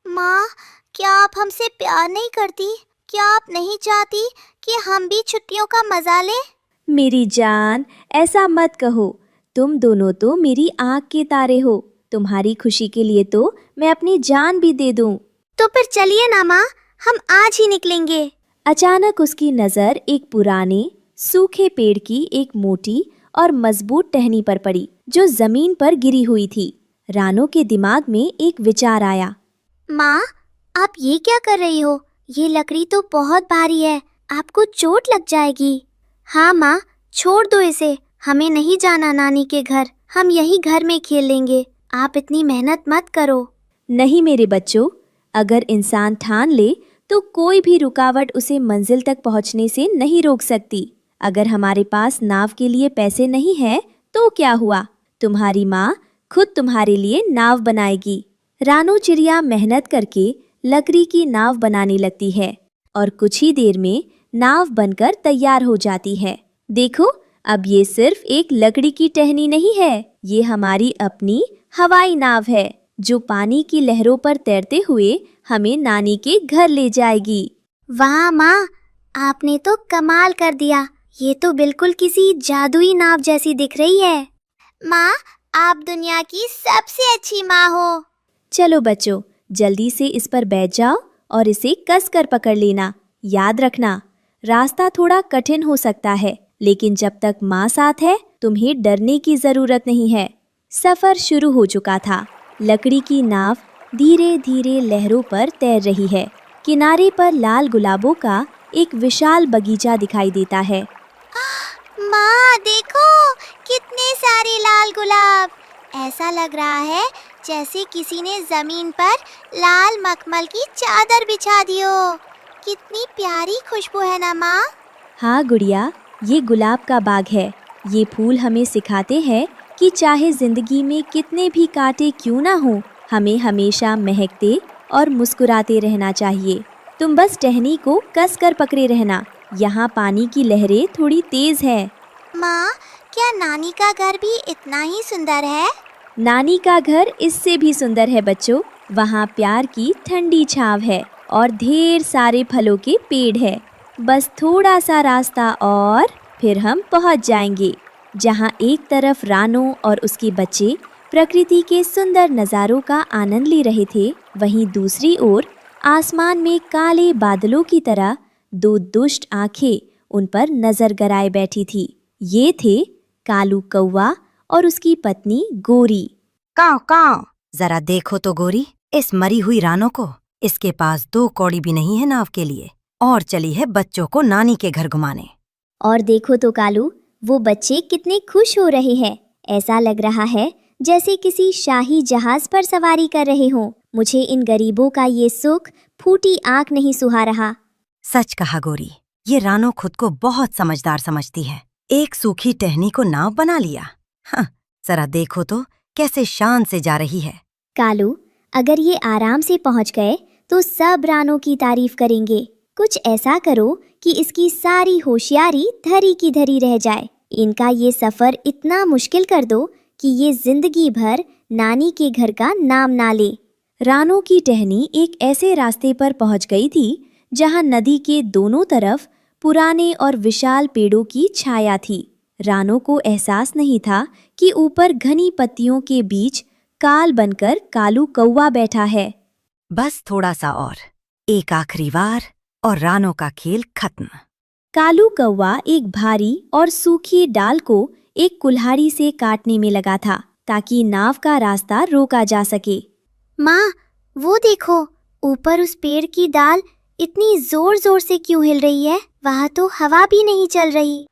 माँ, क्या आप हमसे प्यार नहीं करती? क्या आप नहीं चाहती कि हम भी छुट्टियों का मजा लें? मेरी जान, ऐसा मत कहो। तुम दोनों तो मेरी आँख के तारे हो। तुम्हारी खुशी के लिए तो मैं अपनी जान भी दे दूं। तो फिर चलिए ना माँ, हम आज ही निकलेंगे। अचानक उसकी नजर एक पुराने सूखे पेड़ की एक मोटी और मजबूत टहनी पर पड़ी जो जमीन पर गिरी हुई थी। रानो के दिमाग में एक विचार आया। माँ, आप ये क्या कर रही हो? ये लकड़ी तो बहुत भारी है, आपको चोट लग जाएगी। हाँ माँ, छोड़ दो इसे। हमें नहीं जाना नानी के घर, हम यही घर में खेल लेंगे। आप इतनी मेहनत मत करो। नहीं मेरे बच्चों, अगर इंसान ठान ले तो कोई भी रुकावट उसे मंजिल तक पहुंचने से नहीं रोक सकती। अगर हमारे पास नाव के लिए पैसे नहीं है तो क्या हुआ, तुम्हारी माँ खुद तुम्हारे लिए नाव बनाएगी। रानो चिड़िया मेहनत करके लकड़ी की नाव बनाने लगती है और कुछ ही देर में नाव बनकर तैयार हो जाती है। देखो, अब ये सिर्फ एक लकड़ी की टहनी नहीं है, ये हमारी अपनी हवाई नाव है जो पानी की लहरों पर तैरते हुए हमें नानी के घर ले जाएगी। वाह माँ, आपने तो कमाल कर दिया। ये तो बिल्कुल किसी जादुई नाव जैसी दिख रही है। माँ, आप दुनिया की सबसे अच्छी माँ हो। चलो बच्चों, जल्दी से इस पर बैठ जाओ और इसे कस कर पकड़ लेना। याद रखना, रास्ता थोड़ा कठिन हो सकता है, लेकिन जब तक माँ साथ है तुम्हें डरने की जरूरत नहीं है। सफर शुरू हो चुका था। लकड़ी की नाव धीरे धीरे लहरों पर तैर रही है। किनारे पर लाल गुलाबों का एक विशाल बगीचा दिखाई देता है। माँ देखो, कितने सारे लाल गुलाब। ऐसा लग रहा है जैसे किसी ने जमीन पर लाल मखमल की चादर बिछा दी हो। कितनी प्यारी खुशबू है ना माँ। हाँ गुड़िया, ये गुलाब का बाग है। ये फूल हमें सिखाते हैं कि चाहे जिंदगी में कितने भी कांटे क्यों ना हो, हमें हमेशा महकते और मुस्कुराते रहना चाहिए। तुम बस टहनी को कस कर पकड़े रहना। यहाँ पानी की लहरें थोड़ी तेज है। माँ, क्या नानी का घर भी इतना ही सुंदर है? नानी का घर इससे भी सुंदर है बच्चों। वहाँ प्यार की ठंडी छांव है और ढेर सारे फलों के पेड़ है। बस थोड़ा सा रास्ता और फिर हम पहुँच जाएंगे। जहाँ एक तरफ रानो और उसके बच्चे प्रकृति के सुंदर नज़ारों का आनंद ले रहे थे, वहीं दूसरी ओर आसमान में काले बादलों की तरह दो दुष्ट आंखें उन पर नजर गराए बैठी थी। ये थे कालू कौवा और उसकी पत्नी गोरी। काव काव, जरा देखो तो गोरी, इस मरी हुई रानो को। इसके पास 2 कौड़ी भी नहीं है नाव के लिए और चली है बच्चों को नानी के घर घुमाने। और देखो तो कालू, वो बच्चे कितने खुश हो रहे हैं। ऐसा लग रहा है जैसे किसी शाही जहाज पर सवारी कर रहे हों। मुझे इन गरीबों का ये सुख फूटी आंख नहीं सुहा रहा। सच कहा गोरी, ये रानो खुद को बहुत समझदार समझती है। एक सूखी टहनी को नाव बना लिया। हाँ, जरा देखो तो कैसे शान से जा रही है। कालू, अगर ये आराम से पहुंच गए तो सब रानो की तारीफ करेंगे। कुछ ऐसा करो कि इसकी सारी होशियारी धरी की धरी रह जाए। इनका ये सफर इतना मुश्किल कर दो कि ये जिंदगी भर नानी के घर का नाम ना ले। रानो की टहनी एक ऐसे रास्ते पर पहुंच गई थी जहां नदी के दोनों तरफ पुराने और विशाल पेड़ों की छाया थी। रानो को एहसास नहीं था कि ऊपर घनी पत्तियों के बीच काल बनकर कालू कौवा बैठा है। बस थोड़ा सा और, एक आखिरी वार और रानो का खेल खत्म। कालू कौवा एक भारी और सूखी डाल को एक कुल्हाड़ी से काटने में लगा था ताकि नाव का रास्ता रोका जा सके। माँ, वो देखो, ऊपर उस पेड़ की डाल इतनी जोर जोर से क्यों हिल रही है? वहाँ तो हवा भी नहीं चल रही।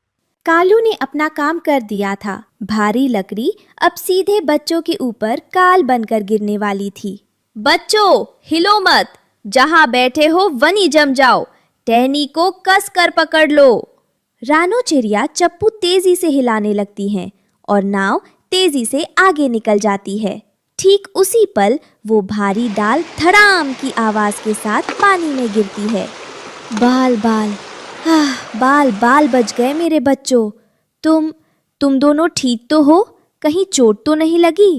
कालू ने अपना काम कर दिया था। भारी लकड़ी अब सीधे बच्चों के ऊपर काल बनकर गिरने वाली थी। बच्चों, हिलो मत, जहाँ बैठे हो वहीं जम जाओ। टहनी को कस कर पकड़ लो। रानो चिड़िया चप्पू तेजी से हिलाने लगती हैं और नाव तेजी से आगे निकल जाती है। ठीक उसी पल वो भारी डाल धड़ाम की आवाज के साथ पानी में गिरती है। बाल बाल, बाल बाल बच गए मेरे बच्चों। तुम दोनों ठीक तो हो? कहीं चोट तो नहीं लगी?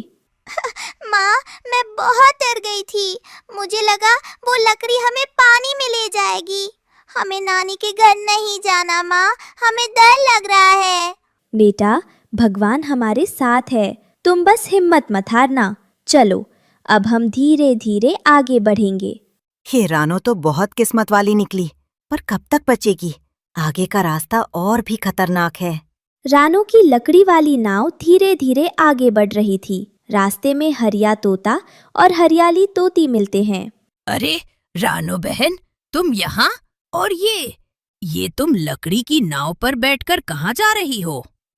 माँ, मैं बहुत डर गई थी। मुझे लगा वो लकड़ी हमें पानी में ले जाएगी। हमें नानी के घर नहीं जाना माँ, हमें डर लग रहा है। बेटा, भगवान हमारे साथ है, तुम बस हिम्मत मत हारना। चलो, अब हम धीरे धीरे आगे बढ़ेंगे। ये रानो तो बहुत किस्मत वाली निकली, पर कब तक बचेगी? आगे का रास्ता और भी खतरनाक है। रानो की लकड़ी वाली नाव धीरे धीरे आगे बढ़ रही थी। रास्ते में हरिया तोता और हरियाली तोती मिलते हैं। अरे रानो बहन, तुम यहाँ? और ये तुम लकड़ी की नाव पर बैठकर कहाँ जा रही हो?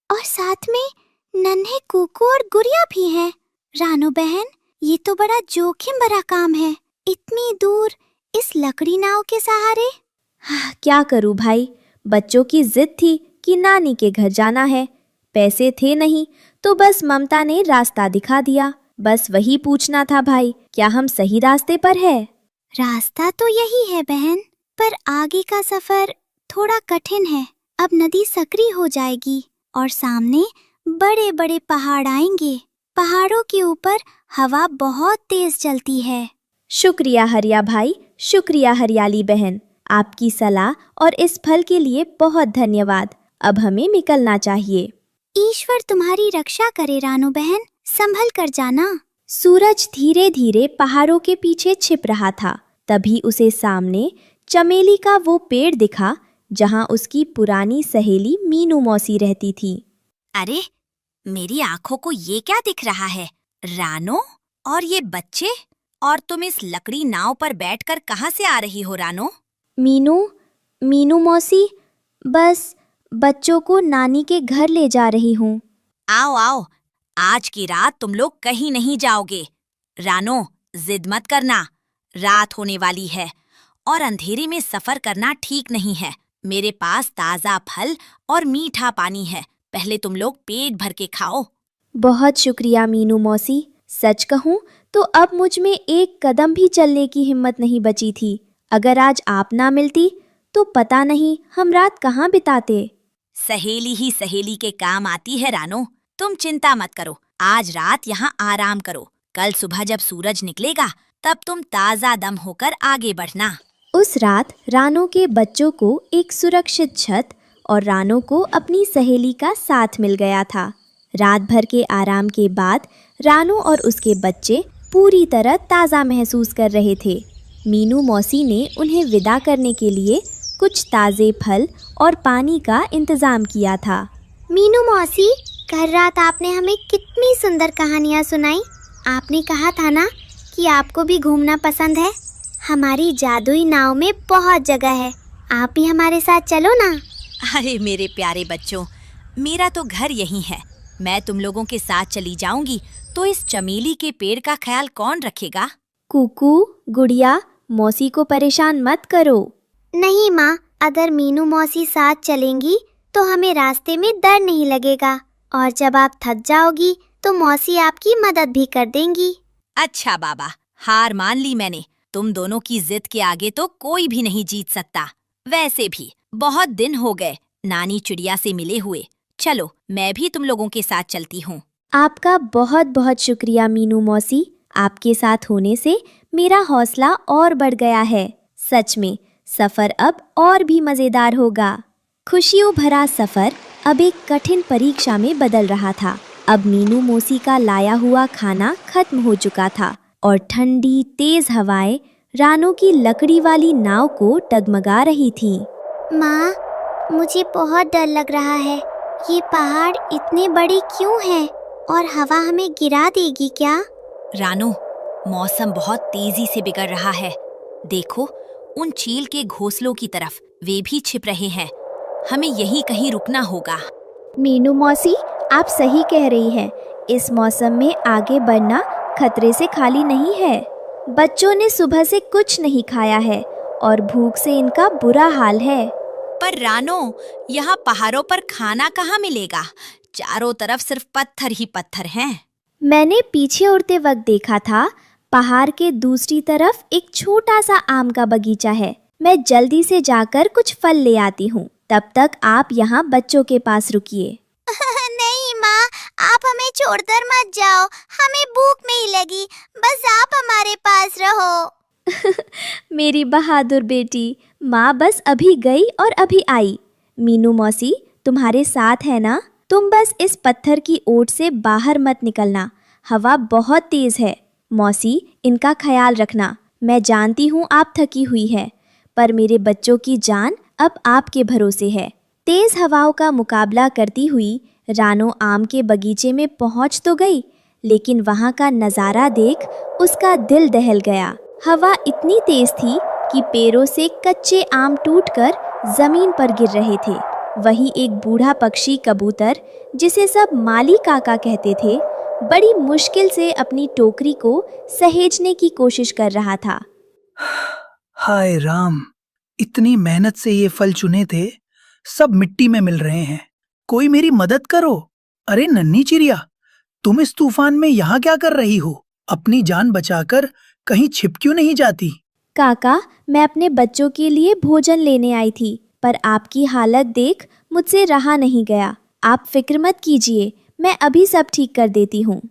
और साथ में नन्हे कुकू और गुड़िया भी हैं। रानो बहन, ये तो बड़ा जोखिम भरा काम है, इतनी दूर इस लकड़ी नाव के सहारे। क्या करूं भाई, बच्चों की जिद थी कि नानी के घर जाना है। पैसे थे नहीं तो बस ममता ने रास्ता दिखा दिया। बस वही पूछना था भाई, क्या हम सही रास्ते पर है? रास्ता तो यही है बहन, पर आगे का सफर थोड़ा कठिन है। अब नदी सक्रिय हो जाएगी और सामने बड़े बड़े पहाड़ आएंगे। पहाड़ों के ऊपर हवा बहुत तेज चलती है। शुक्रिया हरिया भाई, शुक्रिया हरियाली बहन। आपकी सलाह और इस फल के लिए बहुत धन्यवाद। अब हमें निकलना चाहिए। ईश्वर तुम्हारी रक्षा करे रानो बहन, संभल कर जाना। सूरज धीरे धीरे पहाड़ों के पीछे छिप रहा था। तभी उसे सामने चमेली का वो पेड़ दिखा जहां उसकी पुरानी सहेली मीनू मौसी रहती थी। अरे, मेरी आंखों को ये क्या दिख रहा है? रानो और ये बच्चे? और तुम इस लकड़ी नाव पर बैठकर कहाँ से आ रही हो रानो? मीनू मौसी, बस बच्चों को नानी के घर ले जा रही हूँ। आओ आओ, आज की रात तुम लोग कहीं नहीं जाओगे। रानो, जिद मत करना, रात होने वाली है और अंधेरे में सफर करना ठीक नहीं है। मेरे पास ताज़ा फल और मीठा पानी है, पहले तुम लोग पेट भर के खाओ। बहुत शुक्रिया मीनू मौसी। सच कहूँ तो अब मुझ में एक कदम भी चलने की हिम्मत नहीं बची थी। अगर आज आप ना मिलती तो पता नहीं हम रात कहाँ बिताते। सहेली ही सहेली के काम आती है रानो, तुम चिंता मत करो। आज रात यहाँ आराम करो, कल सुबह जब सूरज निकलेगा तब तुम ताज़ा दम होकर आगे बढ़ना। उस रात रानो के बच्चों को एक सुरक्षित छत और रानो को अपनी सहेली का साथ मिल गया था। रात भर के आराम के बाद रानो और उसके बच्चे पूरी तरह ताज़ा महसूस कर रहे थे। मीनू मौसी ने उन्हें विदा करने के लिए कुछ ताज़े फल और पानी का इंतज़ाम किया था। मीनू मौसी, कल रात आपने हमें कितनी सुंदर कहानियाँ सुनाई। आपने कहा था ना कि आपको भी घूमना पसंद है। हमारी जादुई नाव में बहुत जगह है, आप भी हमारे साथ चलो ना। अरे मेरे प्यारे बच्चों, मेरा तो घर यहीं है। मैं तुम लोगों के साथ चली जाऊंगी तो इस चमेली के पेड़ का ख्याल कौन रखेगा? कुकू, गुड़िया, मौसी को परेशान मत करो। नहीं माँ, अगर मीनू मौसी साथ चलेंगी तो हमें रास्ते में डर नहीं लगेगा और जब आप थक जाओगी तो मौसी आपकी मदद भी कर देंगी। अच्छा बाबा, हार मान ली मैंने। तुम दोनों की जिद के आगे तो कोई भी नहीं जीत सकता। वैसे भी बहुत दिन हो गए नानी चिड़िया से मिले हुए। चलो, मैं भी तुम लोगों के साथ चलती हूँ। आपका बहुत बहुत शुक्रिया मीनू मौसी। आपके साथ होने से मेरा हौसला और बढ़ गया है। सच में सफर अब और भी मजेदार होगा। खुशियों भरा सफर अब एक कठिन परीक्षा में बदल रहा था। अब मीनू मौसी का लाया हुआ खाना खत्म हो चुका था और ठंडी तेज हवाएं रानो की लकड़ी वाली नाव को डगमगा रही थी। माँ, मुझे बहुत डर लग रहा है। ये पहाड़ इतने बड़े क्यों हैं और हवा हमें गिरा देगी क्या? रानो, मौसम बहुत तेजी से बिगड़ रहा है। देखो, उन चील के घोंसलों की तरफ, वे भी छिप रहे हैं। हमें यहीं कहीं रुकना होगा। मीनू मौसी, आप सही कह रही हैं। इस मौसम में आगे बढ़ना खतरे से खाली नहीं है। बच्चों ने सुबह से कुछ नहीं खाया है और भूख से इनका बुरा हाल है। पर रानो, यहाँ पहाड़ों पर खाना कहाँ मिलेगा? चारों तरफ सिर्फ पत्थर ही पत्थर हैं। मैंने पीछे उड़ते वक्त देखा था, पहाड़ के दूसरी तरफ एक छोटा सा आम का बगीचा है। मैं जल्दी से जाकर कुछ फल ले आती हूँ। तब तक आप यहाँ बच्चों के पास रुकिए। नहीं माँ, आप हमें छोड़कर मत जाओ। हमें भूख नहीं लगी, बस आप हमारे पास रहो। मेरी बहादुर बेटी, माँ बस अभी गई और अभी आई। मीनू मौसी तुम्हारे साथ है ना? तुम बस इस पत्थर की ओट से बाहर मत निकलना, हवा बहुत तेज है। मौसी, इनका ख्याल रखना। मैं जानती हूँ आप थकी हुई है, पर मेरे बच्चों की जान अब आपके भरोसे है। तेज हवाओं का मुकाबला करती हुई रानो आम के बगीचे में पहुँच तो गई, लेकिन वहाँ का नज़ारा देख उसका दिल दहल गया। हवा इतनी तेज थी कि पेड़ों से कच्चे आम टूटकर जमीन पर गिर रहे थे। वहीं एक बूढ़ा पक्षी कबूतर, जिसे सब माली काका कहते थे, बड़ी मुश्किल से अपनी टोकरी को सहेजने की कोशिश कर रहा था। हाय राम, इतनी मेहनत से ये फल चुने थे, सब मिट्टी में मिल रहे हैं। कोई मेरी मदद करो। अरे नन्ही चिड़िया, तुम इस तूफान में यहाँ क्या कर रही हो? अपनी जान बचाकर कहीं छिप क्यों नहीं जाती? काका, मैं अपने बच्चों के लिए भोजन लेने आई थी, पर आपकी हालत देख मुझसे रहा नहीं गया। आप फिक्र मत कीजिए, मैं अभी सब ठीक कर देती हूँ।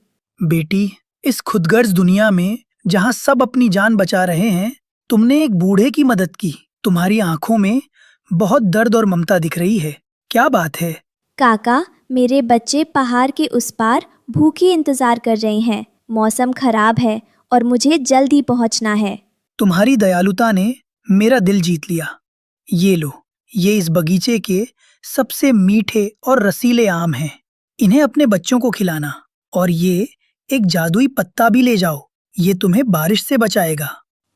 बेटी, इस खुदगर्ज दुनिया में जहाँ सब अपनी जान बचा रहे हैं, तुमने एक बूढ़े की मदद की। तुम्हारी आंखों में बहुत दर्द और ममता दिख रही है। क्या बात है? काका, मेरे बच्चे पहाड़ के उस पार भूखे इंतजार कर रहे हैं। मौसम खराब है और मुझे जल्दी पहुंचना है। तुम्हारी दयालुता ने मेरा दिल जीत लिया। ये लो, ये इस बगीचे के सबसे मीठे और रसीले आम हैं। इन्हें अपने बच्चों को खिलाना, और ये एक जादुई पत्ता भी ले जाओ, ये तुम्हें बारिश से बचाएगा।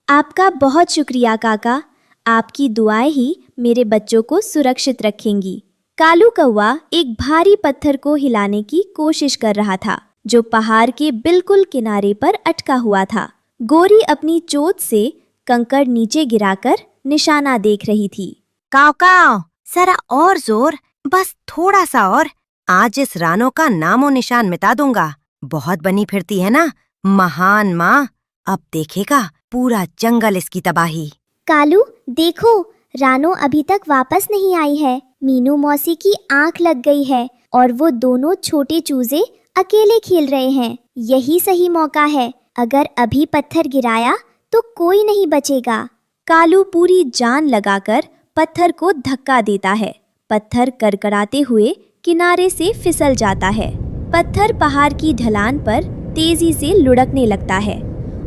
आपका बहुत शुक्रिया काका, आपकी दुआएं ही मेरे बच्चों को सुरक्षित रखेंगी। कालू कौवा एक भारी पत्थर को हिलाने की कोशिश कर रहा था, जो पहाड़ के बिल्कुल किनारे पर अटका हुआ था। गोरी अपनी चोट से कंकड़ नीचे गिराकर निशाना देख रही थी। काव काव, जरा और जोर, बस थोड़ा सा और। आज इस रानो का नामो निशान मिटा दूंगा। बहुत बनी फिरती है ना महान माँ, अब देखेगा पूरा जंगल इसकी तबाही। कालू देखो, रानो अभी तक वापस नहीं आई है। मीनू मौसी की आंख लग गई है और वो दोनों छोटे चूजे अकेले खेल रहे हैं। यही सही मौका है, अगर अभी पत्थर गिराया तो कोई नहीं बचेगा। कालू पूरी जान लगाकर पत्थर को धक्का देता है। पत्थर कड़कड़ाते हुए किनारे से फिसल जाता है। पत्थर पहाड़ की ढलान पर तेजी से लुढ़कने लगता है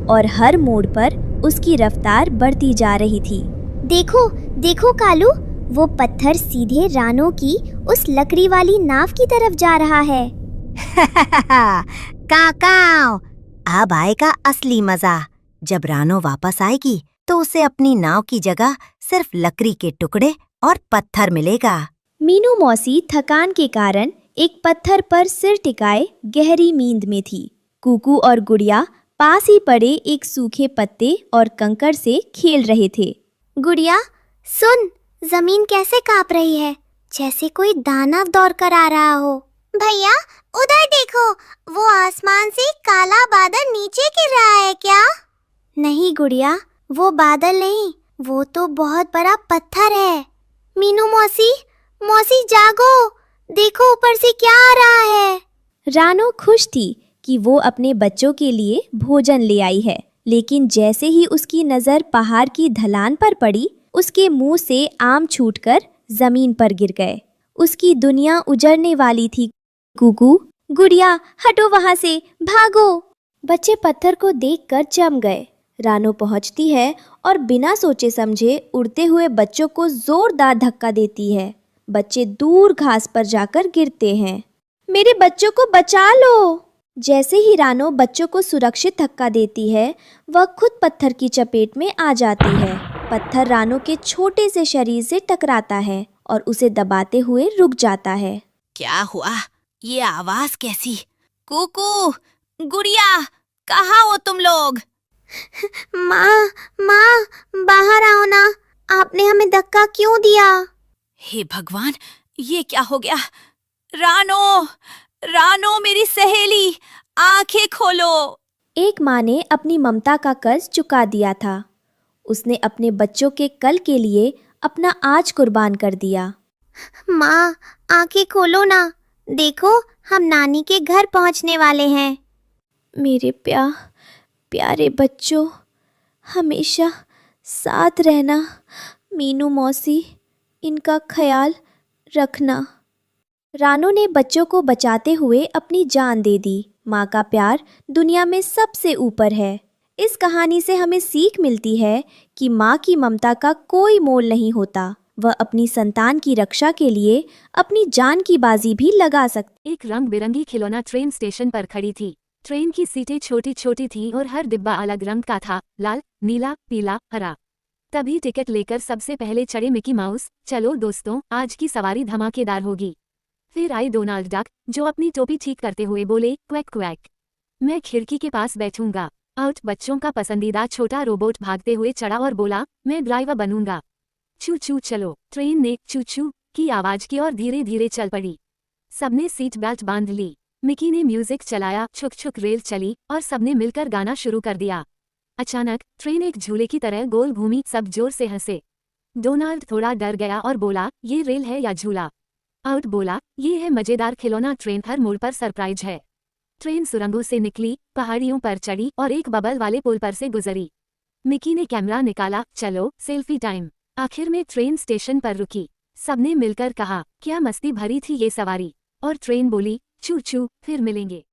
और हर मोड़ पर उसकी रफ्तार बढ़ती जा रही थी। देखो देखो कालू, वो पत्थर सीधे रानो की उस लकड़ी वाली नाव की तरफ जा रहा है। काकाओ, अब आएगा असली मजा। जब रानो वापस आएगी तो उसे अपनी नाव की जगह सिर्फ लकड़ी के टुकड़े और पत्थर मिलेगा। मीनू मौसी थकान के कारण एक पत्थर पर सिर टिकाए गहरी नींद में थी। कुकू और गुड़िया पास ही पड़े एक सूखे पत्ते और कंकड़ से खेल रहे थे। गुड़िया सुन, जमीन कैसे कांप रही है, जैसे कोई दानव दौड़ कर आ रहा हो। भैया उधर देखो, वो आसमान से काला बादल नीचे गिर रहा है क्या? नहीं गुड़िया, वो बादल नहीं, वो तो बहुत बड़ा पत्थर है। मीनू मौसी, मौसी जागो, देखो ऊपर से क्या आ रहा है। रानो खुश थी कि वो अपने बच्चों के लिए भोजन ले आई है, लेकिन जैसे ही उसकी नजर पहाड़ की ढलान पर पड़ी, उसके मुंह से आम छूटकर जमीन पर गिर गए। उसकी दुनिया उजड़ने वाली थी। कुकू, गुड़िया हटो वहां से, भागो। बच्चे पत्थर को देखकर जम गए। रानो पहुंचती है और बिना सोचे समझे उड़ते हुए बच्चों को जोरदार धक्का देती है। बच्चे दूर घास पर जाकर गिरते हैं। मेरे बच्चों को बचा लो। जैसे ही रानो बच्चों को सुरक्षित धक्का देती है, वह खुद पत्थर की चपेट में आ जाती है। पत्थर रानो के छोटे से शरीर से टकराता है और उसे दबाते हुए रुक जाता है। क्या हुआ? ये आवाज कैसी? कुकू, गुड़िया, कहाँ हो तुम लोग? माँ, माँ, बाहर आओ ना, आपने हमें धक्का क्यों दिया? हे भगवान, ये क्या हो गया? रानो, रानो मेरी सहेली, आंखें खोलो। एक माँ ने अपनी ममता का कर्ज चुका दिया था। उसने अपने बच्चों के कल के लिए अपना आज कुर्बान कर दिया। माँ, आंखें खोलो ना, देखो हम नानी के घर पहुँचने वाले हैं। मेरे प्यारे बच्चों, हमेशा साथ रहना। मीनू मौसी, इनका ख्याल रखना। रानो ने बच्चों को बचाते हुए अपनी जान दे दी। माँ का प्यार दुनिया में सबसे ऊपर है। इस कहानी से हमें सीख मिलती है कि माँ की ममता का कोई मोल नहीं होता। वह अपनी संतान की रक्षा के लिए अपनी जान की बाजी भी लगा सकती। एक रंग बिरंगी खिलौना ट्रेन स्टेशन पर खड़ी थी। ट्रेन की सीटें छोटी छोटी थी और हर डिब्बा अलग रंग का था, लाल, नीला, पीला, हरा। तभी टिकट लेकर सबसे पहले चढ़े मिकी माउस। चलो दोस्तों, आज की सवारी धमाकेदार होगी। फिर आई डोनाल्ड डक, जो अपनी टोपी ठीक करते हुए बोले, क्वैक क्वैक, मैं खिड़की के पास बैठूंगा। आउट, बच्चों का पसंदीदा छोटा रोबोट भागते हुए चढ़ा और बोला, मैं ड्राइवर बनूंगा। चू चू चलो। ट्रेन ने चू चू की आवाज की और धीरे धीरे चल पड़ी। सबने सीट बेल्ट बांध ली। मिकी ने म्यूजिक चलाया, छुक छुक रेल चली और सबने मिलकर गाना शुरू कर दिया। अचानक ट्रेन एक झूले की तरह गोल घूमी। सब जोर से हंसे। डोनाल्ड थोड़ा डर गया और बोला, ये रेल है या झूला? आउट बोला, ये है मजेदार खिलौना ट्रेन, हर मोड़ पर सरप्राइज है। ट्रेन सुरंगों से निकली, पहाड़ियों पर चढ़ी और एक बबल वाले पुल पर से गुजरी। मिकी ने कैमरा निकाला, चलो सेल्फी टाइम। आखिर में ट्रेन स्टेशन पर रुकी। सबने मिलकर कहा, क्या मस्ती भरी थी ये सवारी। और ट्रेन बोली, चू चू, फिर मिलेंगे।